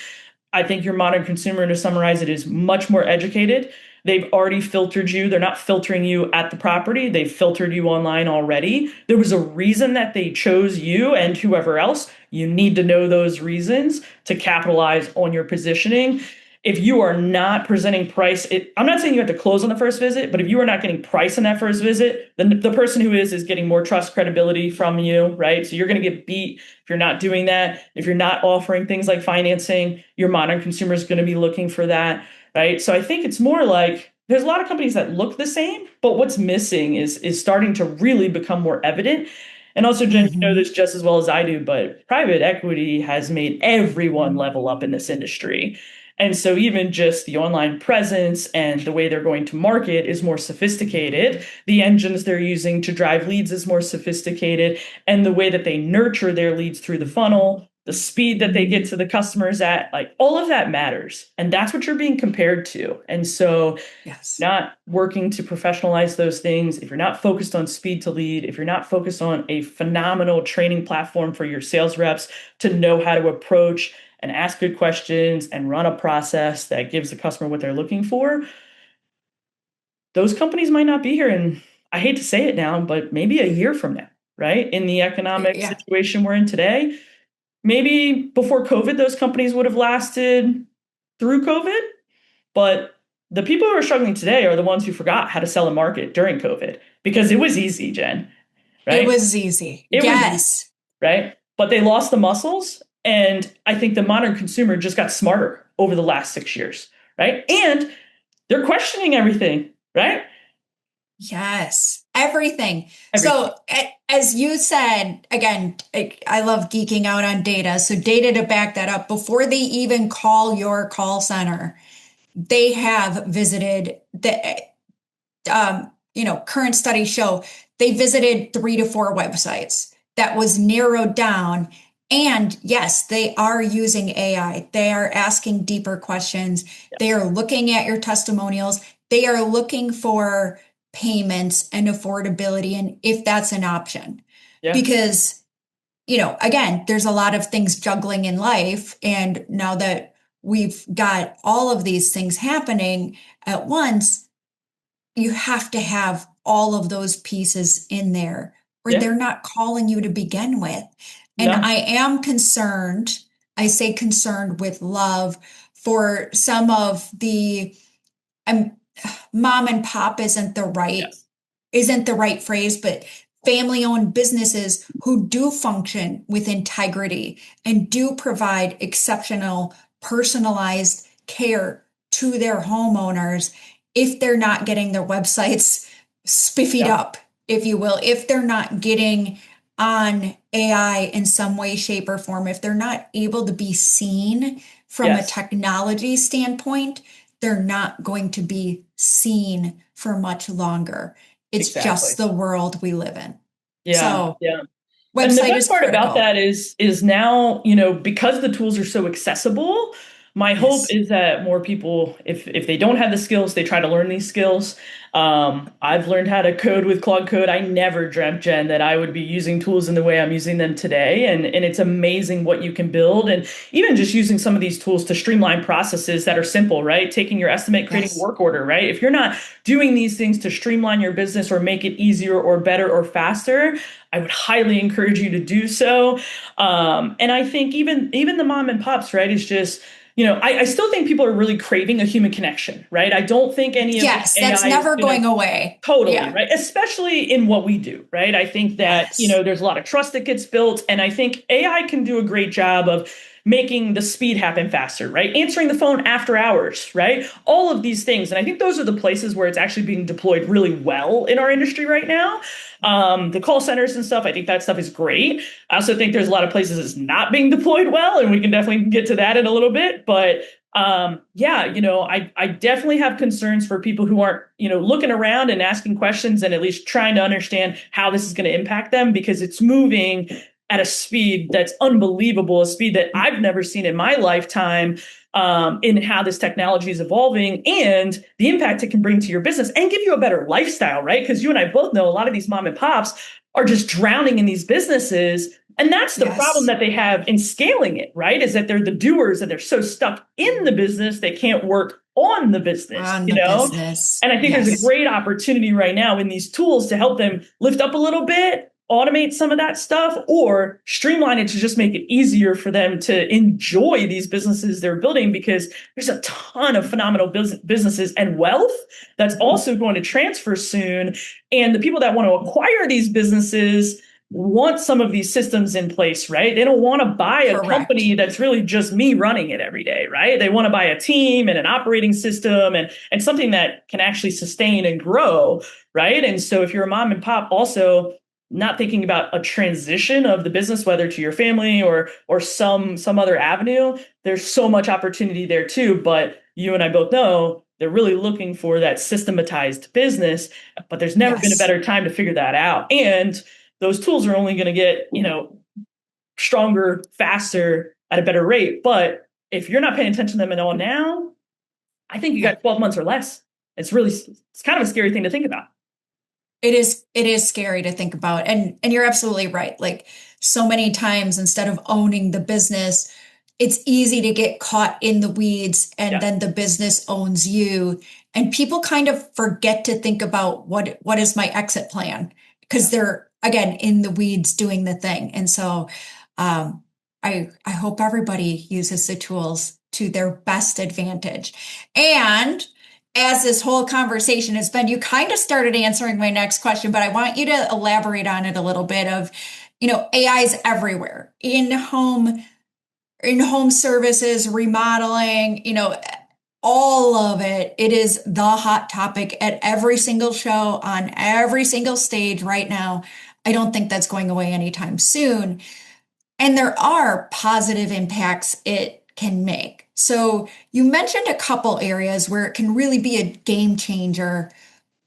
your modern consumer, to summarize it, is much more educated. They've already filtered you. They're not filtering you at the property. They've filtered you online already. There was a reason that they chose you and whoever else. You need to know those reasons to capitalize on your positioning. If you are not presenting price, I'm not saying you have to close on the first visit, but if you are not getting price in that first visit, then the person who is getting more trust credibility from you, right? So you're going to get beat if you're not doing that. If you're not offering things like financing, your modern consumer is going to be looking for that, right? So I think it's more like there's a lot of companies that look the same, but what's missing is starting to really become more evident. And also, Jen, you know Hmm. this just as well as I do, but private equity has made everyone level up in this industry. And so even just the online presence and the way they're going to market is more sophisticated. The engines they're using to drive leads is more sophisticated. And the way that they nurture their leads through the funnel, the speed that they get to the customers at, like all of that matters. And that's what you're being compared to. And so Yes. not working to professionalize those things, if you're not focused on speed to lead, if you're not focused on a phenomenal training platform for your sales reps to know how to approach and ask good questions and run a process that gives the customer what they're looking for, those companies might not be here. And I hate to say it now, but maybe a year from now, right? In the economic Yeah, situation we're in today, maybe before COVID, those companies would have lasted through COVID. But the people who are struggling today are the ones who forgot how to sell and market during COVID because it was easy, Jen, it right? was easy. It was easy, Yes. right? But they lost the muscles. And I think the modern consumer just got smarter over the last 6 years, right? And they're questioning everything, right? Yes, everything. Everything. So, as you said, again, I love geeking out on data. So, data to back that up, before they even call your call center, they have visited current studies show they visited 3 to 4 websites that was narrowed down. And yes, they are using AI. They are asking deeper questions. They Yes. are looking at your testimonials. They are looking for payments and affordability and if that's an option. Yeah. Because, again, there's a lot of things juggling in life. And now that we've got all of these things happening at once, you have to have all of those pieces in there, or Yeah. they're not calling you to begin with. And No. I am concerned, I say concerned with love for some of the um, mom and pop Yes. isn't the right phrase, but family owned businesses who do function with integrity and do provide exceptional personalized care to their homeowners if they're not getting their websites spiffied Yeah. up, if you will, if they're not getting on AI in some way, shape, or form, if they're not able to be seen from a Yes. technology standpoint, they're not going to be seen for much longer. It's just Exactly. the world we live in. Yeah. So, Yeah. And the website best is part about critical. that is now, because the tools are so accessible, my hope Yes. is that more people, if they don't have the skills, they try to learn these skills. I've learned how to code with Claude Code. I never dreamt, Jen, that I would be using tools in the way I'm using them today. And it's amazing what you can build. And even just using some of these tools to streamline processes that are simple, right? Taking your estimate, creating a Yes. work order, right? If you're not doing these things to streamline your business or make it easier or better or faster, I would highly encourage you to do so. And I think even the mom and pops, right, is just, I still think people are really craving a human connection, right? I don't think any of this Yes, that's AI is never gonna going away. totally, Yeah. right? Especially in what we do, right? I think that, Yes. there's a lot of trust that gets built, and I think AI can do a great job of making the speed happen faster, right? Answering the phone after hours, right? All of these things. And I think those are the places where it's actually being deployed really well in our industry right now. The call centers and stuff, I think that stuff is great. I also think there's a lot of places it's not being deployed well, and we can definitely get to that in a little bit. But yeah, I definitely have concerns for people who aren't, looking around and asking questions and at least trying to understand how this is going to impact them because it's moving at a speed that's unbelievable, a speed that I've never seen in my lifetime, in how this technology is evolving and the impact it can bring to your business and give you a better lifestyle, right? Because you and I both know a lot of these mom and pops are just drowning in these businesses. And that's the problem Yes. that they have in scaling it, right? Is that they're the doers and they're so stuck in the business, they can't work on the business, On the business. And I think there's a Yes. great opportunity right now in these tools to help them lift up a little bit, automate some of that stuff, or streamline it to just make it easier for them to enjoy these businesses they're building because there's a ton of phenomenal businesses and wealth that's also going to transfer soon. And the people that want to acquire these businesses want some of these systems in place, right? They don't want to buy a Correct. company that's really just me running it every day, right? They want to buy a team and an operating system and something that can actually sustain and grow, right? And so if you're a mom and pop also not thinking about a transition of the business, whether to your family or some other avenue, there's so much opportunity there too. But you and I both know they're really looking for that systematized business, but there's never been a Yes. better time to figure that out. And those tools are only going to get, stronger, faster at a better rate. But if you're not paying attention to them at all now, I think you Yeah. got 12 months or less. It's kind of a scary thing to think about. It is scary to think about. And you're absolutely right. Like so many times instead of owning the business, it's easy to get caught in the weeds and Yeah. then the business owns you And people kind of forget to think about what is my exit plan because they're again in the weeds doing the thing. And so um, I hope everybody uses the tools to their best advantage. And as this whole conversation has been, you kind of started answering my next question, but I want you to elaborate on it a little bit of, AI is everywhere in home services, remodeling, all of it. It is the hot topic at every single show on every single stage right now. I don't think that's going away anytime soon. And there are positive impacts it can make. So you mentioned a couple areas where it can really be a game changer.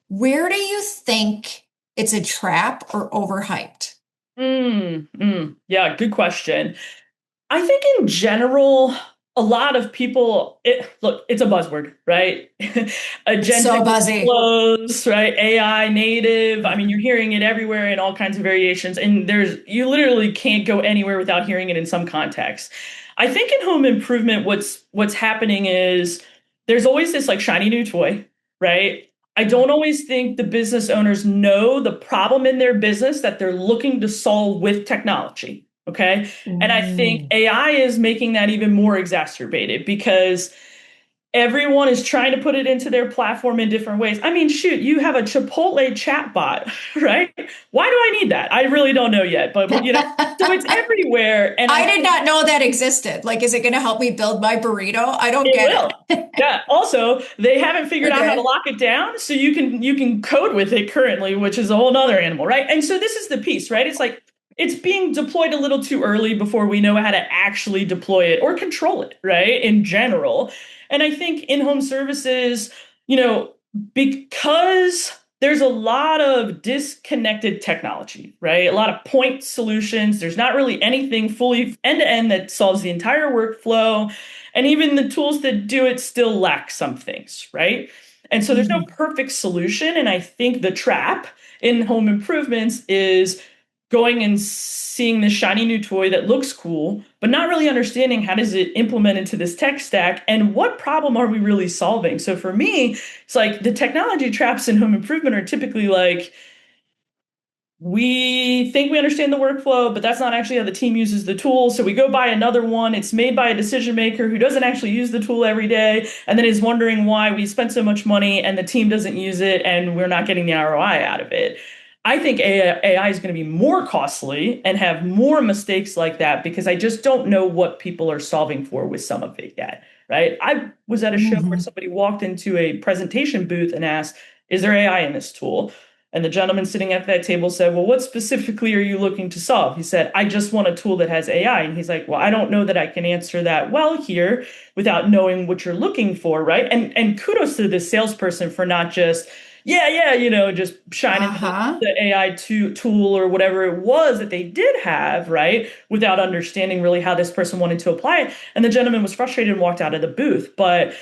Where do you think it's a trap or overhyped? Yeah, good question. I think in general, a lot of people, look, it's a buzzword, right? It's so Agentic buzzy. workflows, right? AI native. I mean, you're hearing it everywhere in all kinds of variations, and you literally can't go anywhere without hearing it in some context. I think in home improvement, what's happening is there's always this like shiny new toy, right? I don't always think the business owners know the problem in their business that they're looking to solve with technology. Okay. And I think Ooh. AI is making that even more exacerbated because everyone is trying to put it into their platform in different ways. I mean, shoot, you have a Chipotle chatbot, right? Why do I need that? I really don't know yet, but so it's everywhere. And I I did think not know that existed. Like, is it going to help me build my burrito? I don't it get will. it. Yeah. Also, they haven't figured out how to Okay. lock it down, so you can code with it currently, which is a whole nother animal, right? And so this is the piece, right? It's like it's being deployed a little too early before we know how to actually deploy it or control it, right? In general. And I think in-home services, you know, because there's a lot of disconnected technology, right? A lot of point solutions. There's not really anything fully end to end that solves the entire workflow. And even the tools that do it still lack some things, right? And so there's no Mhm. perfect solution. And I think the trap in home improvements is going and seeing this shiny new toy that looks cool, but not really understanding how does it implement into this tech stack and what problem are we really solving. So for me, it's like the technology traps in home improvement are typically like, we think we understand the workflow, but that's not actually how the team uses the tool. So we go buy another one. It's made by a decision maker who doesn't actually use the tool every day and then is wondering why we spent so much money and the team doesn't use it and we're not getting the ROI out of it. I think AI is going to be more costly and have more mistakes like that because I just don't know what people are solving for with some of it yet, right? I was at a show where Mhm. somebody walked into a presentation booth and asked, "Is there AI in this tool?" And the gentleman sitting at that table said, "Well, what specifically are you looking to solve?" He said, "I just want a tool that has AI." And he's like, "Well, I don't know that I can answer that well here without knowing what you're looking for, right?" And kudos to this salesperson for not just, yeah, just shining Uh-huh. the AI tool or whatever it was that they did have, right? Without understanding really how this person wanted to apply it. And the gentleman was frustrated and walked out of the booth. But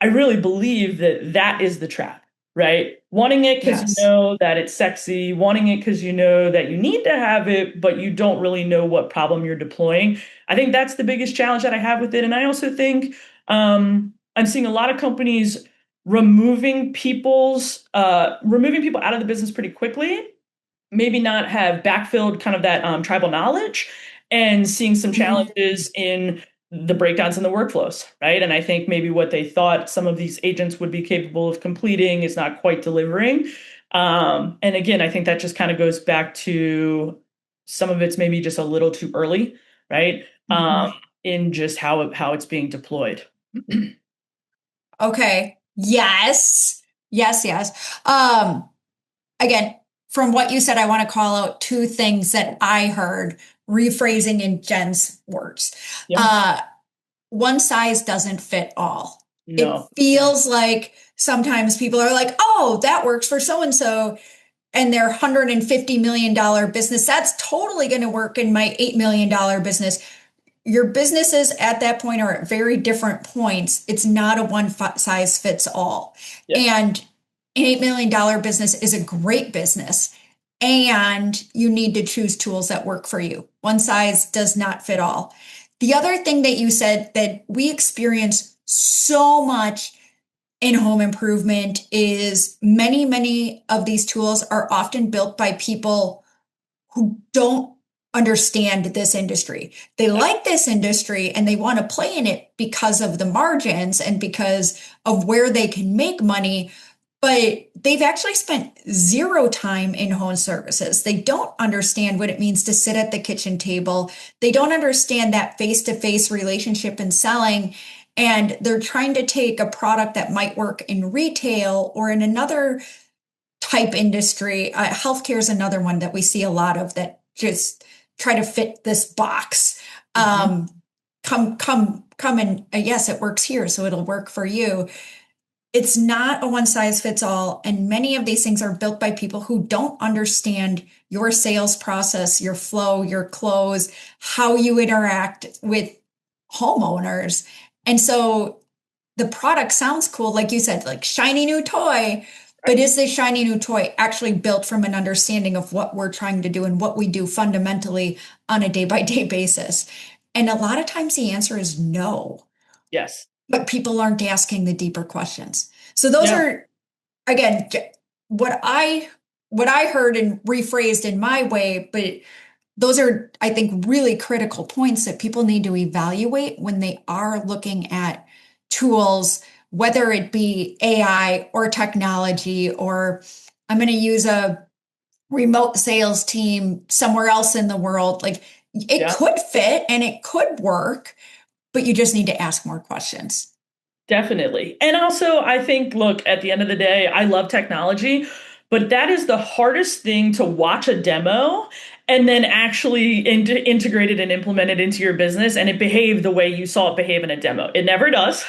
I really believe that that is the trap, right? Wanting it because you Yes. know that it's sexy, wanting it because you know that you need to have it, but you don't really know what problem you're deploying. I think that's the biggest challenge that I have with it. And I also think I'm seeing a lot of companies removing people out of the business pretty quickly, maybe not have backfilled kind of that tribal knowledge and seeing some Mhm. challenges in the breakdowns in the workflows, right? And I think maybe what they thought some of these agents would be capable of completing is not quite delivering. And again, I think that just kind of goes back to some of it's maybe just a little too early, right? Mhm. In just how it's being deployed. Okay. Yes. Yes, yes. Again, from what you said, I want to call out two things that I heard rephrasing in Jen's words. Yeah. Uh, One size doesn't fit all. It No. feels like sometimes people are like, oh, that works for so and so and their $150 million business. That's totally going to work in my $8 million business. Your businesses at that point are at very different points. It's not a one size fits all. Yeah. And an $8 million business is a great business. And you need to choose tools that work for you. One size does not fit all. The other thing that you said that we experience so much in home improvement is many of these tools are often built by people who don't understand this industry. They Yep. like this industry and they want to play in it because of the margins and because of where they can make money, but they've actually spent zero time in home services. They don't understand what it means to sit at the kitchen table. They don't understand that face-to-face relationship in selling. And they're trying to take a product that might work in retail or in another type industry. Healthcare is another one that we see a lot of that just try to fit this box. Mhm. Um, come, and yes, it works here, so it'll work for you. It's not a one size fits all. And many of these things are built by people who don't understand your sales process, your flow, your close, how you interact with homeowners. And so the product sounds cool, like you said, like shiny new toy. But Right. is this shiny new toy actually built from an understanding of what we're trying to do and what we do fundamentally on a day by day basis? And a lot of times the answer is no, Yes. but people aren't asking the deeper questions. So those Yeah. are, again, what I what I heard and rephrased in my way, but those are, I think, really critical points that people need to evaluate when they are looking at tools, whether it be AI or technology, or I'm going to use a remote sales team somewhere else in the world. Like it Yeah. could fit and it could work, but you just need to ask more questions. Definitely. And also, I think, look, at the end of the day, I love technology, but that is the hardest thing to watch a demo and then actually integrate it and implement it into your business and it behave the way you saw it behave in a demo. It never does.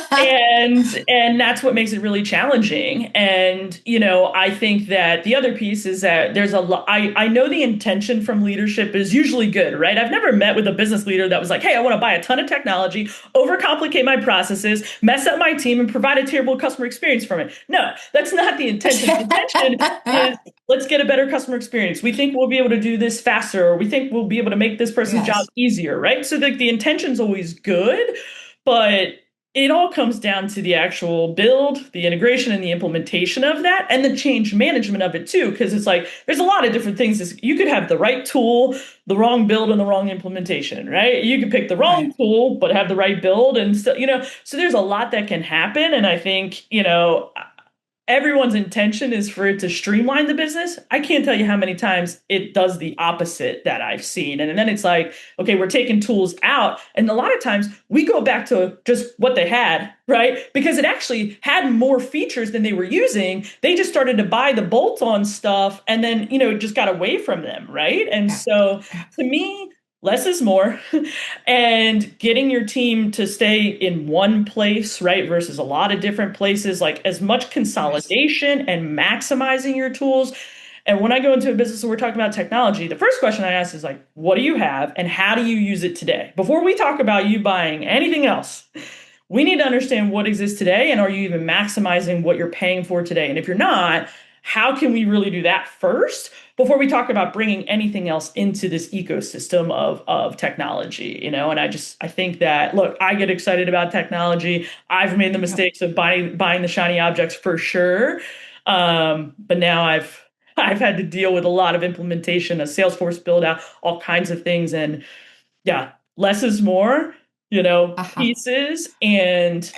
And that's what makes it really challenging. And I think that the other piece is that there's a lot. I know the intention from leadership is usually good, right? I've never met with a business leader that was like, hey, I want to buy a ton of technology, overcomplicate my processes, mess up my team, and provide a terrible customer experience from it. No, that's not the intention. The intention is, let's get a better customer experience. We think we'll be able to do this faster, or we think we'll be able to make this person's job Yes. easier, right? So the intention's always good, but it all comes down to the actual build, the integration, and the implementation of that, and the change management of it too. Because it's like there's a lot of different things. You could have the right tool, the wrong build, and the wrong implementation, right? You could pick the wrong Right. tool but have the right build, and so there's a lot that can happen. And I think everyone's intention is for it to streamline the business. I can't tell you how many times it does the opposite that I've seen. And then it's like, okay, we're taking tools out. And a lot of times we go back to just what they had, right? Because it actually had more features than they were using. They just started to buy the bolt on stuff and then, it just got away from them, right? And Yeah. so Yeah. to me, less is more. And getting your team to stay in one place, right, versus a lot of different places, like as much Yes. consolidation and maximizing your tools. And when I go into a business and we're talking about technology, the first question I ask is like, what do you have and how do you use it today? Before we talk about you buying anything else, we need to understand what exists today and are you even maximizing what you're paying for today? And if you're not, how can we really do that first before we talk about bringing anything else into this ecosystem of technology? And I think that, look, I get excited about technology. I've made the Yep. mistakes of buying the shiny objects for sure. But now I've had to deal with a lot of implementation, a Salesforce build out, all kinds of things. And yeah, less is more, Uh-huh. pieces. And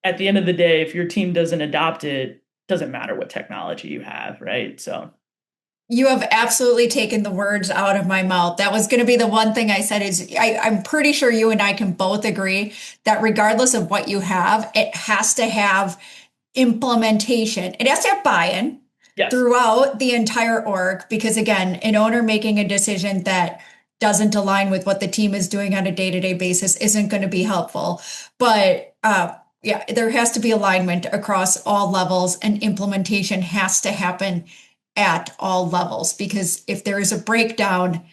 at the end of the day, if your team doesn't adopt it, doesn't matter what technology you have, right? So, You have absolutely taken the words out of my mouth. That was going to be the one thing I said is I'm pretty sure you and I can both agree that regardless of what you have, it has to have implementation. It has to have buy-in yes, throughout the entire org because again, an owner making a decision that doesn't align with what the team is doing on a day-to-day basis isn't going to be helpful. But yeah, there has to be alignment across all levels and implementation has to happen at all levels because if there is a breakdown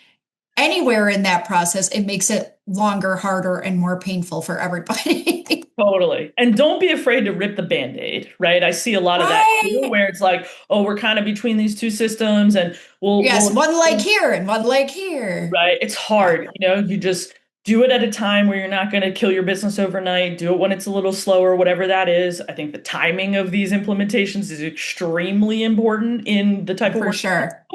anywhere in that process, it makes it longer, harder, and more painful for everybody. totally. And don't be afraid to rip the band-aid, right? I see a lot of that too, Right. where it's like, oh, we're kind of between these two systems and we'll Yes, one leg here and one leg here. right. It's Yeah. hard, you just Do it at a time where you're not going to kill your business overnight. Do it when it's a little slower, whatever that is. I think the timing of these implementations is extremely important in the type of For work. sure.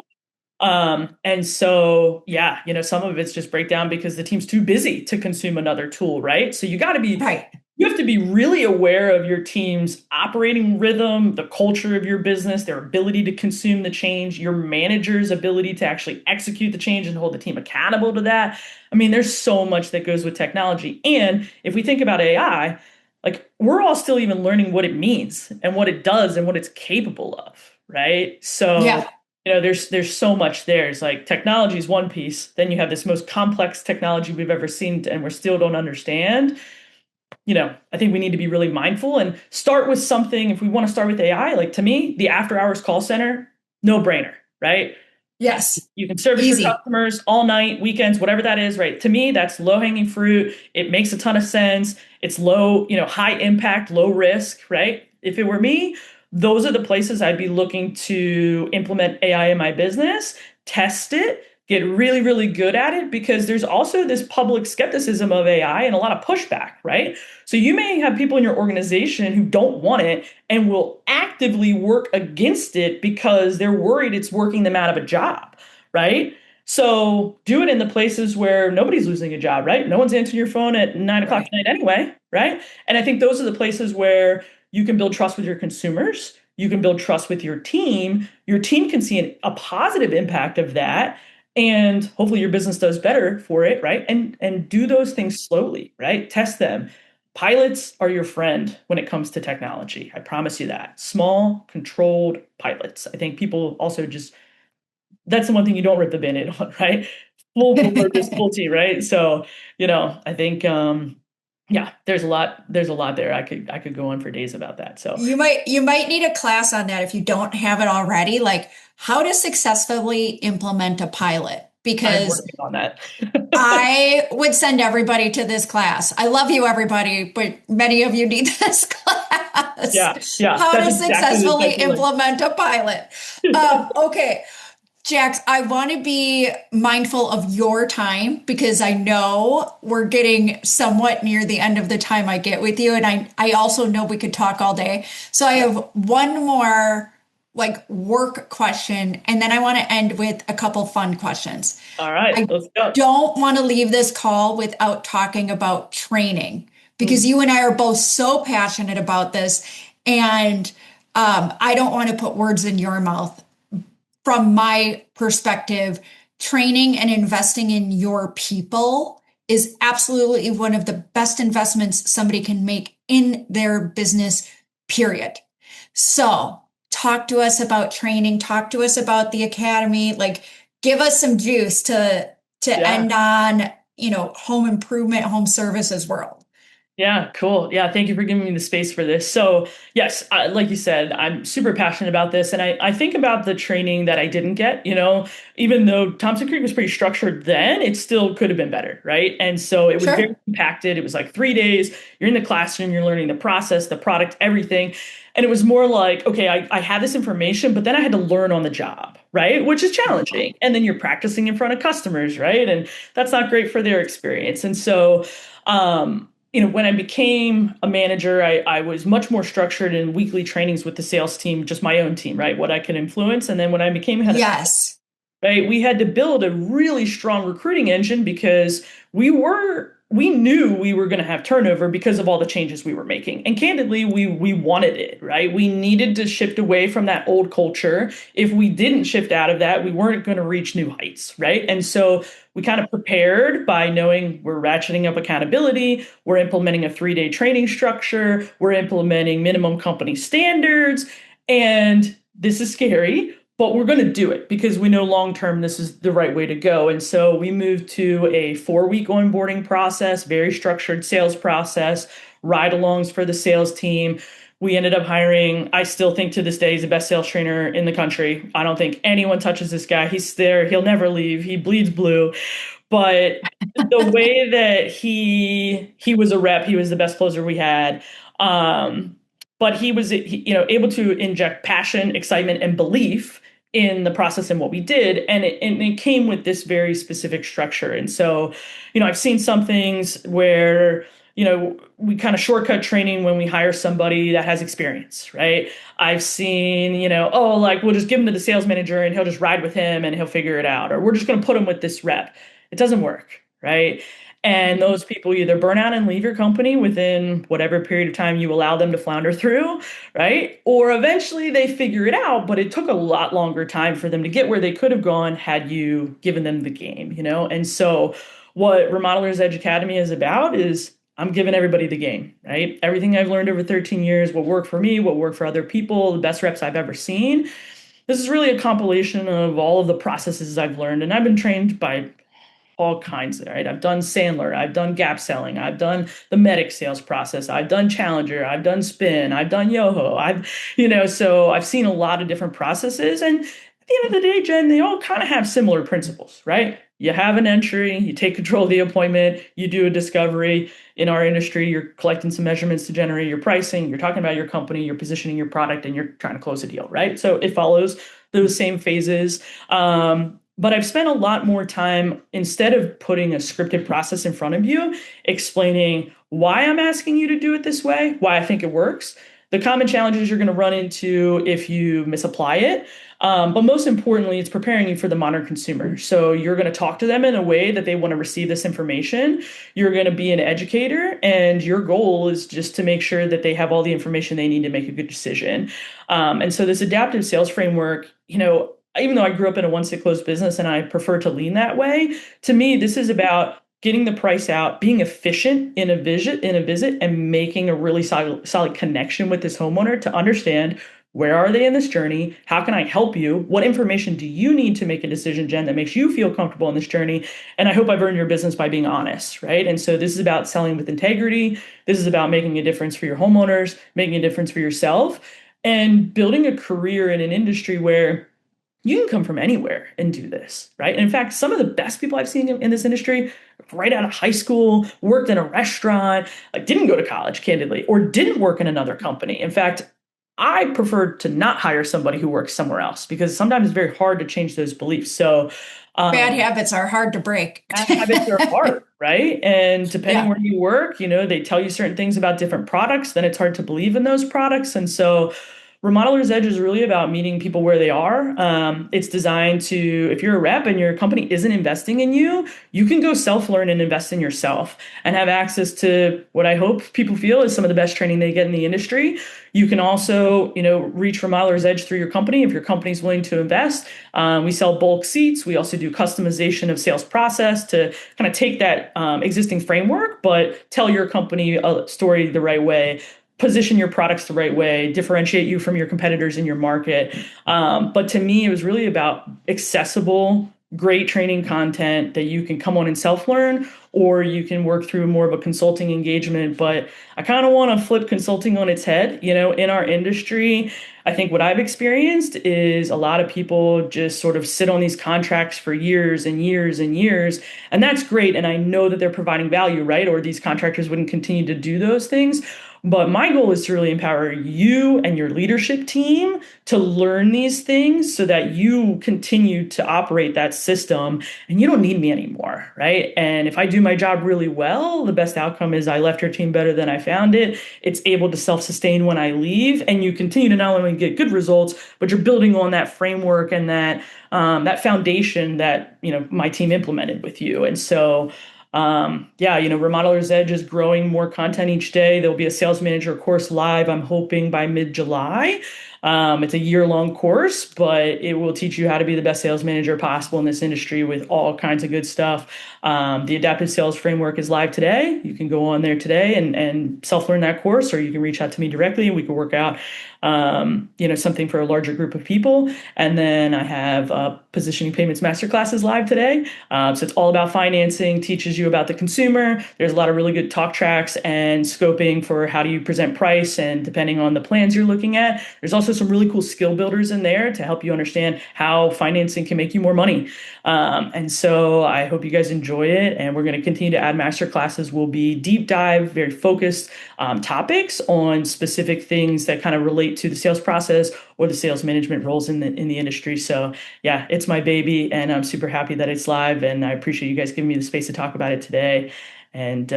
And so, yeah, some of it's just breakdown because the team's too busy to consume another tool, right? So Right. you have to be really aware of your team's operating rhythm, the culture of your business, their ability to consume the change, your manager's ability to actually execute the change and hold the team accountable to that. I mean, there's so much that goes with technology. And if we think about AI, like we're all still even learning what it means and what it does and what it's capable of, right? So, Yeah. there's so much there. It's like technology is one piece, then you have this most complex technology we've ever seen and we still don't understand. I think we need to be really mindful and start with something. If we want to start with AI, like to me, the after hours call center, no brainer, right? Yes. You can service your Easy. customers all night, weekends, whatever that is, right? To me, that's low hanging fruit. It makes a ton of sense. It's low, high impact, low risk, right? If it were me, those are the places I'd be looking to implement AI in my business, test it, get really, really good at it, because there's also this public skepticism of AI and a lot of pushback, right? So you may have people in your organization who don't want it and will actively work against it because they're worried it's working them out of a job, right? So do it in the places where nobody's losing a job, right? No one's answering your phone at 9 o'clock at Right. night anyway, right? And I think those are the places where you can build trust with your consumers. You can build trust with your team. Your team can see a positive impact of that. And hopefully your business does better for it, right? And do those things slowly, right? Test them. Pilots are your friend when it comes to technology. I promise you that. Small, controlled pilots. I think people also just, that's the one thing you don't rip the band-aid on, right? Full board visibility, right? So, I think yeah, there's a lot there. I could go on for days about that. So You might need a class on that if you don't have it already, like how to successfully implement a pilot. I'm Because working on that. I would send everybody to this class. I love you, everybody, but many of you need this Yeah, class. yeah, How that's to exactly the successfully type of like implement a pilot. Okay, Jax, I want to be mindful of your time because I know we're getting somewhat near the end of the time I get with you. And I also know we could talk all day. So I yeah. have one more like work question, and then I want to end with a couple fun questions. All right, I let's go. don't want to leave this call without talking about training because Mhm. you and I are both so passionate about this. And I don't want to put words in your mouth. From my perspective, training and investing in your people is absolutely one of the best investments somebody can make in their business, period. So, talk to us about training, talk to us about the academy, like give us some juice to Yeah. end on, home improvement, home services world. Yeah, cool. Yeah, thank you for giving me the space for this. So, yes, like you said, I'm super passionate about this. And I think about the training that I didn't get, even though Thompson Creek was pretty structured then, it still could have been better, right? And so it was very Sure. compacted. It was like 3 days. You're in the classroom, you're learning the process, the product, everything. And it was more like, okay, I had this information, but then I had to learn on the job, right? Which is challenging. And then you're practicing in front of customers, right? And that's not great for their experience. And so, when I became a manager, I was much more structured in weekly trainings with the sales team, just my own team, right? What I could influence. And then when I became head of, Yes. right, we had to build a really strong recruiting engine because we knew we were going to have turnover because of all the changes we were making. And candidly, we wanted it, right? We needed to shift away from that old culture. If we didn't shift out of that, we weren't going to reach new heights, right? And so we kind of prepared by knowing we're ratcheting up accountability, we're implementing a 3-day training structure, we're implementing minimum company standards, and this is scary, but we're going to do it because we know long term this is the right way to go. And so we moved to a 4-week onboarding process, very structured sales process, ride alongs for the sales team. We ended up hiring, I still think to this day, he's the best sales trainer in the country. I don't think anyone touches this guy. He's there, he'll never leave. He bleeds blue. But the way that he was a rep, he was the best closer we had. But he was able to inject passion, excitement, and belief in the process and what we did. And it came with this very specific structure. And so, I've seen some things where, we kind of shortcut training when we hire somebody that has experience, right? I've seen, oh, like we'll just give him to the sales manager and he'll just ride with him and he'll figure it out. Or we're just going to put him with this rep. It doesn't work, right? And those people either burn out and leave your company within whatever period of time you allow them to flounder through, right? Or eventually they figure it out, but it took a lot longer time for them to get where they could have gone had you given them the game. And so what Remodelers Edge Academy is about is I'm giving everybody the game, right? Everything I've learned over 13 years, what worked for me, what worked for other people, the best reps I've ever seen. This is really a compilation of all of the processes I've learned, and I've been trained by all kinds, right? I've done Sandler, I've done gap selling, I've done the medic sales process, I've done Challenger, I've done Spin, I've done Yoho, so I've seen a lot of different processes. And at the end of the day, Jen, they all kind of have similar principles, right? You have an entry, you take control of the appointment, you do a discovery. In our industry, you're collecting some measurements to generate your pricing, you're talking about your company, you're positioning your product, and you're trying to close a deal, right? So it follows those same phases. But I've spent a lot more time, instead of putting a scripted process in front of you, explaining why I'm asking you to do it this way, why I think it works, the common challenges you're going to run into if you misapply it. But most importantly, it's preparing you for the modern consumer. So you're going to talk to them in a way that they want to receive this information. You're going to be an educator, and your goal is just to make sure that they have all the information they need to make a good decision. And so this adaptive sales framework, even though I grew up in a one-stick closed business and I prefer to lean that way, to me, this is about getting the price out, being efficient in a visit, and making a really solid connection with this homeowner to understand where are they in this journey? How can I help you? What information do you need to make a decision, Jen, that makes you feel comfortable in this journey? And I hope I've earned your business by being honest, right? And so this is about selling with integrity. This is about making a difference for your homeowners, making a difference for yourself, and building a career in an industry where you can come from anywhere and do this, right? And in fact, some of the best people I've seen in this industry, right out of high school, worked in a restaurant, like didn't go to college, candidly, or didn't work in another company. In fact, I prefer to not hire somebody who works somewhere else because sometimes it's very hard to change those beliefs. So Bad habits are hard to break. bad habits are hard, right? And depending Yeah. where you work, they tell you certain things about different products, then it's hard to believe in those products. And so Remodeler's Edge is really about meeting people where they are. It's designed to, if you're a rep and your company isn't investing in you, you can go self-learn and invest in yourself and have access to what I hope people feel is some of the best training they get in the industry. You can also, reach Remodeler's Edge through your company if your company's willing to invest. We sell bulk seats. We also do customization of sales process to kind of take that existing framework, but tell your company a story the right way, position your products the right way, differentiate you from your competitors in your market. But to me, it was really about accessible, great training content that you can come on and self-learn, or you can work through more of a consulting engagement. But I kind of want to flip consulting on its head. In our industry, I think what I've experienced is a lot of people just sort of sit on these contracts for years and years and years. And that's great. And I know that they're providing value, right? Or these contractors wouldn't continue to do those things. But my goal is to really empower you and your leadership team to learn these things so that you continue to operate that system and you don't need me anymore, right? And if I do my job really well, the best outcome is I left your team better than I found it. It's able to self-sustain when I leave, and you continue to not only get good results, but you're building on that framework and that foundation that my team implemented with you. And so Remodeler's Edge is growing more content each day. There'll be a sales manager course live, I'm hoping by mid-July. It's a year-long course, but it will teach you how to be the best sales manager possible in this industry with all kinds of good stuff. The Adaptive Sales Framework is live today. You can go on there today and self-learn that course, or you can reach out to me directly and we can work out something for a larger group of people. And then I have positioning payments masterclasses live today. So it's all about financing, teaches you about the consumer. There's a lot of really good talk tracks and scoping for how do you present price, and depending on the plans you're looking at. There's also some really cool skill builders in there to help you understand how financing can make you more money. And so I hope you guys enjoy it. And we're going to continue to add master classes. Will be deep dive, very focused topics on specific things that kind of relate to the sales process or the sales management roles in the industry. So yeah, it's my baby, and I'm super happy that it's live. And I appreciate you guys giving me the space to talk about it today. And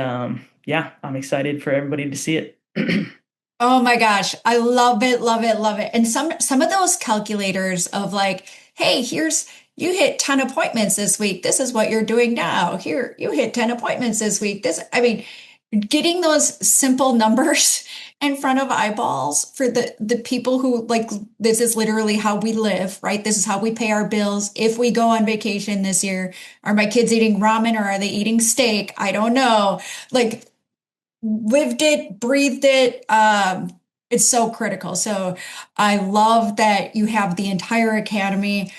yeah, I'm excited for everybody to see it. Oh my gosh, I love it, love it, love it. And some of those calculators of like, hey, here's you hit 10 appointments this week. This is what you're doing now. Here, you hit 10 appointments this week. I mean, getting those simple numbers in front of eyeballs for the people who like this is literally how we live, right? This is how we pay our bills. If we go on vacation this year, are my kids eating ramen or are they eating steak? I don't know. Like lived it, breathed it. It's so critical. So I love that you have the entire academy,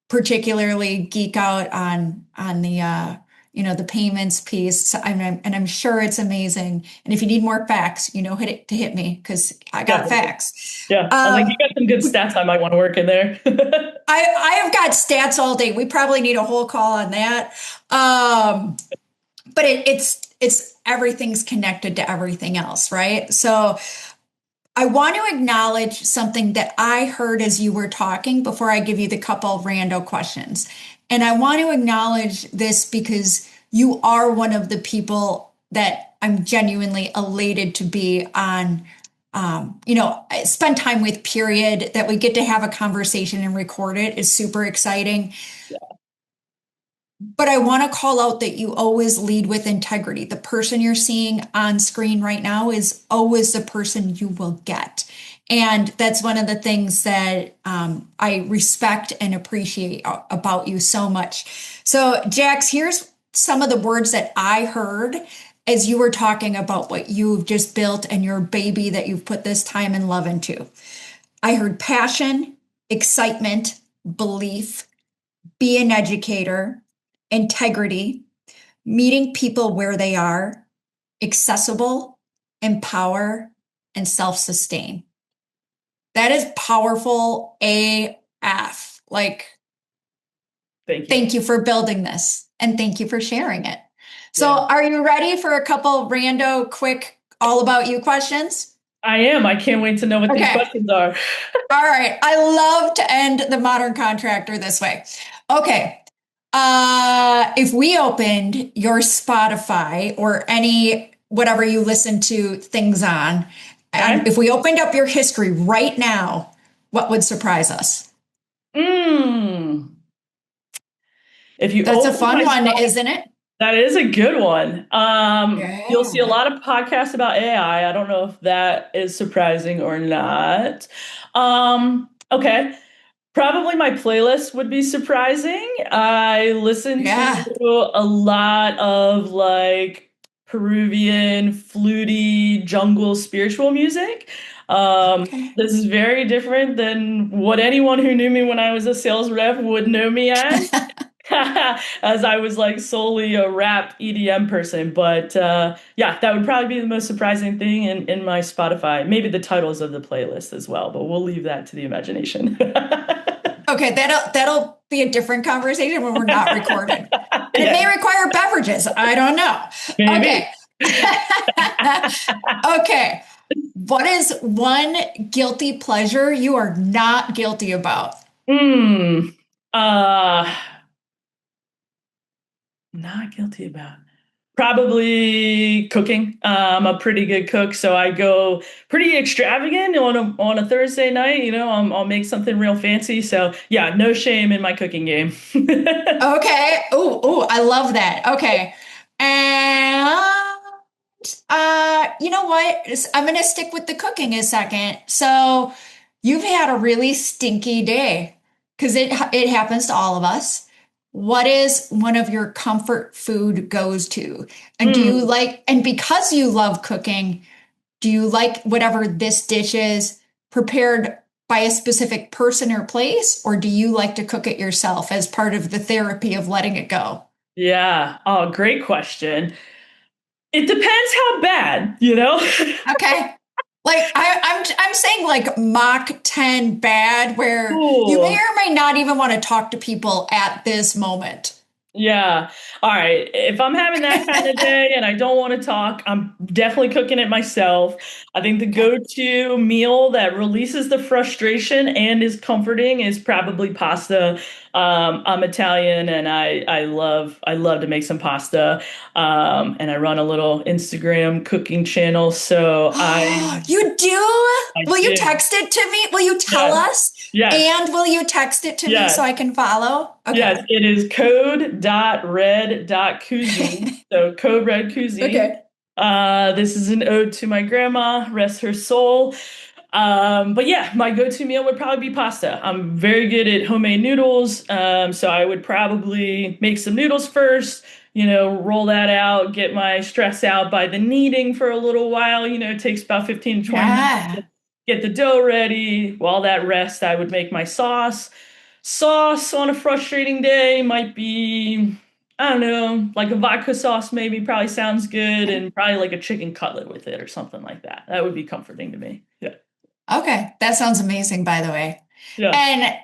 particularly geek out on the the payments piece. And I'm sure it's amazing. And if you need more facts, hit me because I got Definitely. facts. Yeah. I was like, you got some good stats I might want to work in there. I have got stats all day. We probably need a whole call on that. But it's everything's connected to everything else, right? So I want to acknowledge something that I heard as you were talking before I give you the couple rando questions. And I want to acknowledge this because you are one of the people that I'm genuinely elated to be on, spend time with, period, that we get to have a conversation and record it is super exciting. But I want to call out that you always lead with integrity. The person you're seeing on screen right now is always the person you will get. And that's one of the things that I respect and appreciate about you so much. So, Jax, here's some of the words that I heard as you were talking about what you've just built and your baby that you've put this time and love into. I heard passion, excitement, belief, be an educator, integrity, meeting people where they are, accessible, empower, and self sustain. That is powerful AF. Like, Thank you. thank you for building this and thank you for sharing it. So, Yeah. are you ready for a couple rando, quick, all about you questions? I am. I can't wait to know what these Okay. questions are. All right. I love to end the modern contractor this way. Okay. If we opened your Spotify or any whatever you listen to things on, and Okay. if we opened up your history right now, what would surprise us? Mm. If you That's a open fun my one, Spotify, isn't it? that is a good one. You'll see a Yeah. lot of podcasts about AI. I don't know if that is surprising or not. Okay. Probably my playlist would be surprising. I listen to Yeah. a lot of like Peruvian, fluty, jungle spiritual music. Okay. This is very different than what anyone who knew me when I was a sales rep would know me as. As I was like solely a rap EDM person. But yeah, that would probably be the most surprising thing in my Spotify. Maybe the titles of the playlist as well, but we'll leave that to the imagination. Okay, that'll be a different conversation when we're not recorded. And it Yeah, may require beverages. I don't know. Okay. maybe. Okay. What is one guilty pleasure you are not guilty about? Hmm. Uh, Not guilty about. Probably cooking. I'm a pretty good cook, so I go pretty extravagant on a Thursday night. I'll make something real fancy. So yeah, no shame in my cooking game. Okay. Oh, I love that. Okay. And you know what? I'm gonna stick with the cooking a second. So you've had a really stinky day because it happens to all of us. What is one of your comfort food goes to? And Mm, and because you love cooking, do you like whatever this dish is prepared by a specific person or place, or do you like to cook it yourself as part of the therapy of letting it go? yeah. Oh, great question. It depends how bad. Okay. Like I'm saying like Mach 10 bad, where you may Ooh. or may not even want to talk to people at this moment. Yeah. All right. If I'm having that kind of day and I don't want to talk, I'm definitely cooking it myself. I think the Okay. go-to meal that releases the frustration and is comforting is probably pasta. I'm Italian and I love to make some pasta. And I run a little Instagram cooking channel. So You do? I Will you do. text it to me? Will you tell Yes. us? Yes. And will you text it to me so Yes. I can follow? Yes, Okay. it is code.red.cuisine. So code red cuisine. Okay. This is an ode to my grandma, rest her soul. But yeah, my go-to meal would probably be pasta. I'm very good at homemade noodles. So I would probably make some noodles first, roll that out, get my stress out by the kneading for a little while. It takes about 15 to 20 minutes to Yeah. get the dough ready. While that rests, I would make my sauce. Sauce on a frustrating day might be, I don't know, like a vodka sauce maybe probably sounds good, and probably like a chicken cutlet with it or something like that. That would be comforting to me. Yeah. Okay. That sounds amazing, by the way. Yeah. And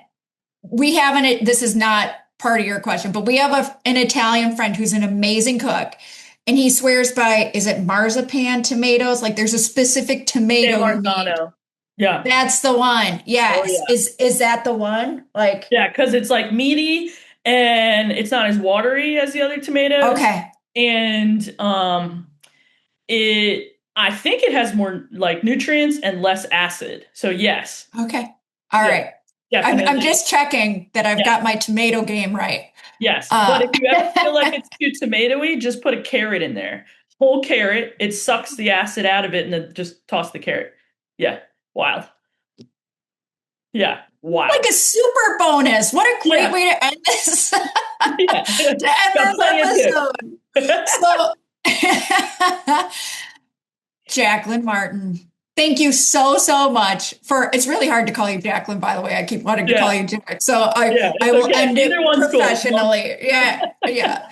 we have this is not part of your question, but we have an Italian friend who's an amazing cook. And he swears by, is it marzipan tomatoes? Like there's a specific San tomato you need. Marzano. Yeah. That's the one. Oh Yes. yeah. Is that the one? Like, Yeah, because it's like meaty and it's not as watery as the other tomatoes. okay. And I think it has more like nutrients and less acid. So yes. Okay. All Yeah, right. I'm definitely. just checking that I've Yeah. got my tomato game right. Yes, but Uh, if you ever feel like it's too tomatoey, just put a carrot in there. Whole carrot, it sucks the acid out of it, and then just toss the carrot. Yeah, wild. Yeah, like wild. a super bonus. What a great Yeah, way to end this to yeah. end Got this plenty of episode. tips. So Jacqueline Martin, thank you so much for it's really hard to call you Jacqueline, by the way. I keep wanting to call Yeah, you Jack. So yeah. I It's will okay. end Either it one's cool. professionally. Yeah, yeah.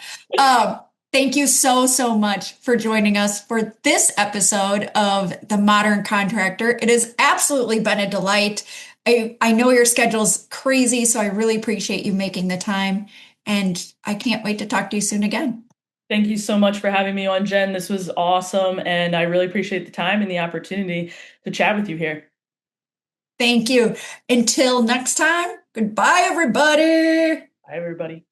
Thank you so much for joining us for this episode of The Modern Contractor. It has absolutely been a delight. I know your schedule's crazy, so I really appreciate you making the time. And I can't wait to talk to you soon again. Thank you so much for having me on, Jen. This was awesome, and I really appreciate the time and the opportunity to chat with you here. Thank you. Until next time, goodbye, everybody. Bye, everybody.